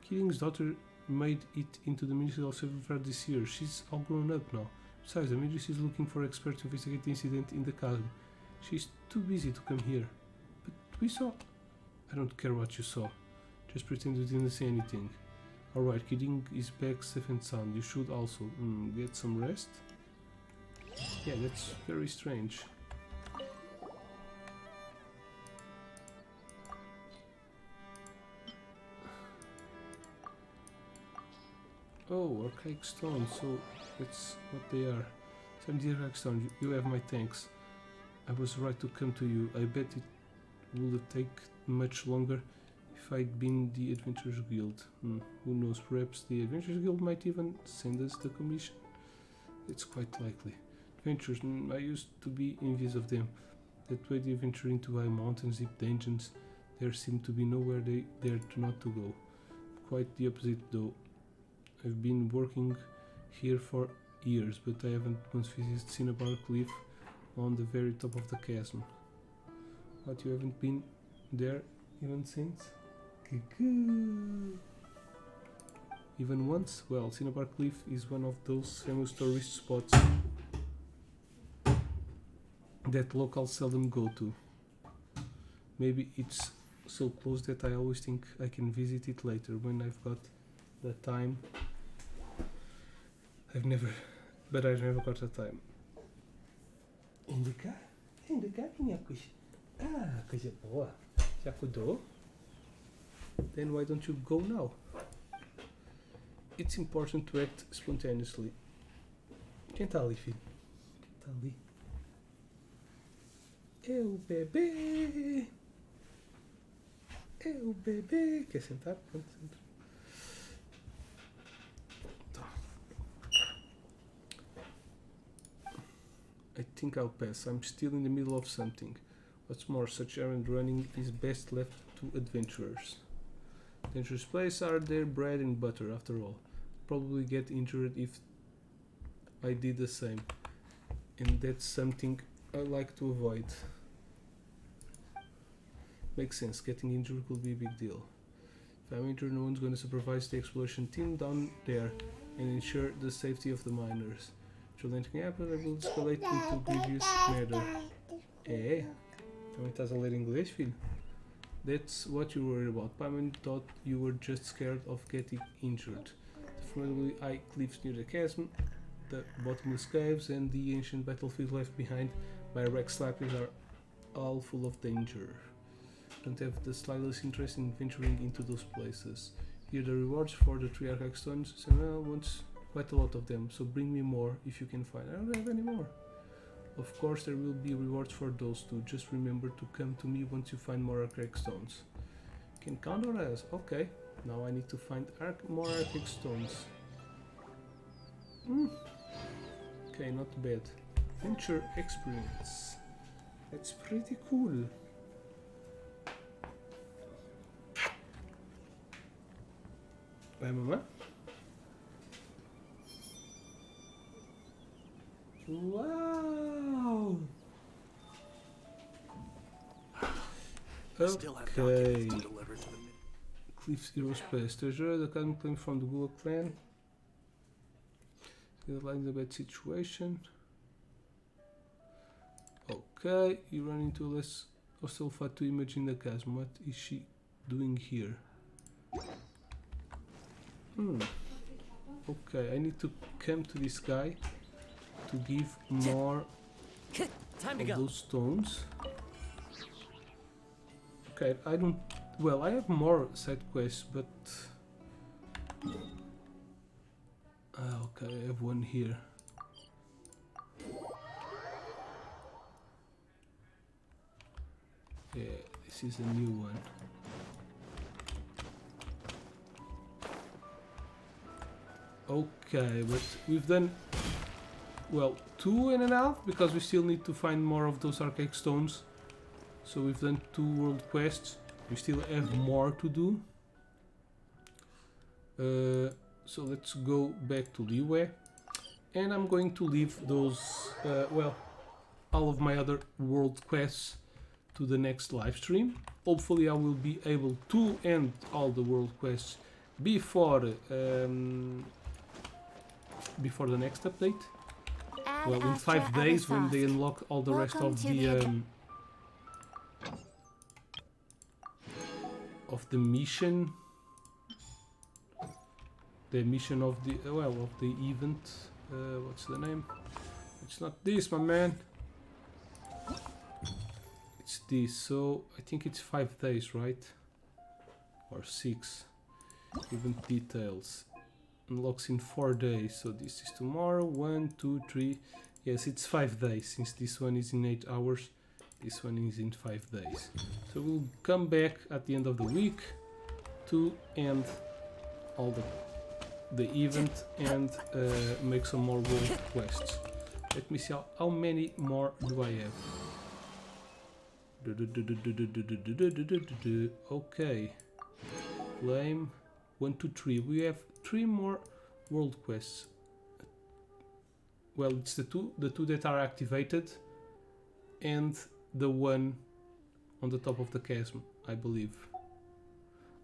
Kidding's daughter made it into the Ministry of Civil Affairs this year. She's all grown up now. Besides, the ministry is looking for experts to investigate the incident in the chasm. She's too busy to come here. But we saw... I don't care what you saw. Just pretend you didn't see anything. Alright, Kidding is back safe and sound. You should also get some rest. Yeah, that's very strange. Oh, archaic stone, so that's what they are. 70 archaic stone, you have my thanks. I was right to come to you. I bet it would take much longer if I'd been the Adventurers Guild. Who knows, perhaps the Adventurers Guild might even send us the commission. It's quite likely. Adventures, I used to be envious of them. That way they venture into high mountains, deep dungeons. There seemed to be nowhere they dared not to go. Quite the opposite though. I've been working here for years, but I haven't once visited Cinnabar Cliff on the very top of the chasm. But you haven't been there even since? Cuckoo. Even once? Well, Cinnabar Cliff is one of those famous tourist spots that locals seldom go to. Maybe it's so close that I always think I can visit it later when I've got the time. I've never got the time. Indicar, minha coisa. Ah, coisa boa. Já acordou? Then why don't you go now? It's important to act spontaneously. Quem tá ali, filho? Tá ali. É o bebê. É o bebê. Quer sentar? Pronto, senta. Tá. I think I'll pass. I'm still in the middle of something. What's more, such errand running is best left to adventurers. Dangerous places are their bread and butter, after all. Probably get injured if I did the same. And that's something I like to avoid. Makes sense, getting injured could be a big deal. If I'm injured, no one's going to supervise the exploration team down there and ensure the safety of the miners. Should anything happen, I will escalate into grievous matter. É? Também estás a ler inglês, filho? That's what you worried about. Paimon thought you were just scared of getting injured. The formidably high cliffs near the chasm, the bottomless caves, and the ancient battlefield left behind by Rex Slappers are all full of danger. Don't have the slightest interest in venturing into those places. Here the rewards for the 3 Archive Stones, Samuel wants quite a lot of them, so bring me more if you can find. I don't have any more. Of course there will be rewards for those too, just remember to come to me once you find more Archaic Stones. Can count on us, okay. Now I need to find more Archaic Stones. Okay, not bad. Venture experience. That's pretty cool. Vai, mamãe? Wow! Still have documents to Okay. deliver to the Cliff's Aerospace Treasure, the academy claim from the Gula clan. Still in a bad situation. Okay, you run into a less hostile Fatui image in the chasm. What is she doing here? Okay, I need to come to this guy to give more Time to of go. those stones. Okay, I don't. Well, I have more side quests, but okay, I have one here. Yeah, this is a new one. Okay, but we've done, well, 2.5 because we still need to find more of those archaic stones. So we've done 2 world quests. We still have more to do. So let's go back to Liyue. And I'm going to leave those, well, all of my other world quests to the next live stream. Hopefully I will be able to end all the world quests before before the next update. Well, in 5 days when they unlock all the rest of the mission. The mission of the of the event. What's the name? It's not this, my man. It's this. So I think it's 5 days, right? Or 6. Event details. Unlocks in 4 days. So this is tomorrow. 1, 2, 3. Yes, it's 5 days. Since this one is in 8 hours, this one is in 5 days. So we'll come back at the end of the week to end all the event and make some more world quests. Let me see how many more do I have. Okay. Claim 1, 2, 3. We have 3 more world quests. Well, it's the two that are activated. and the one on the top of the chasm, I believe.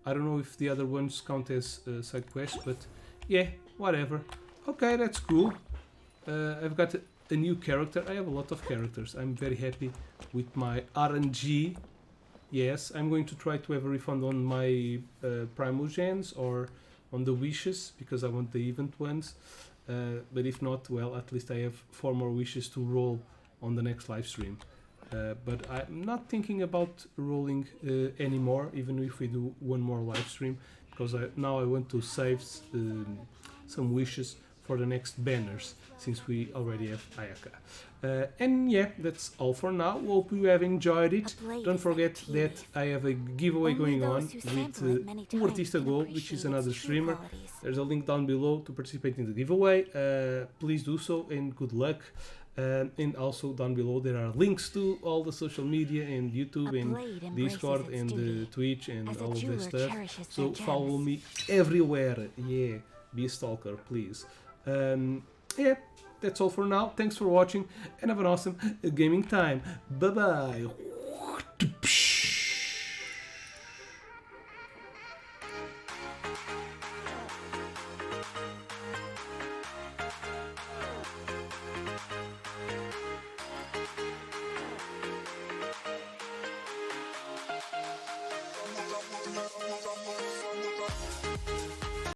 I don't know if the other ones count as side quests, but yeah, whatever. Okay, that's cool. I've got a new character. I have a lot of characters. I'm very happy with my RNG. Yes, I'm going to try to have a refund on my Primogens or on the wishes, because I want the event ones. But if not, well, at least I have 4 more wishes to roll on the next live stream. But I'm not thinking about rolling anymore, even if we do one more live stream, because now I want to save some wishes for the next banners, since we already have Ayaka. And yeah, that's all for now. Hope you have enjoyed it. Don't forget that I have a giveaway going on with Artista Gold, which is another streamer. There's a link down below to participate in the giveaway. Please do so, and good luck. And also down below there are links to all the social media and YouTube and Discord and Twitch and all of this stuff. So follow me everywhere. Yeah, be a stalker, please. Yeah, that's all for now. Thanks for watching and have an awesome gaming time. Bye bye.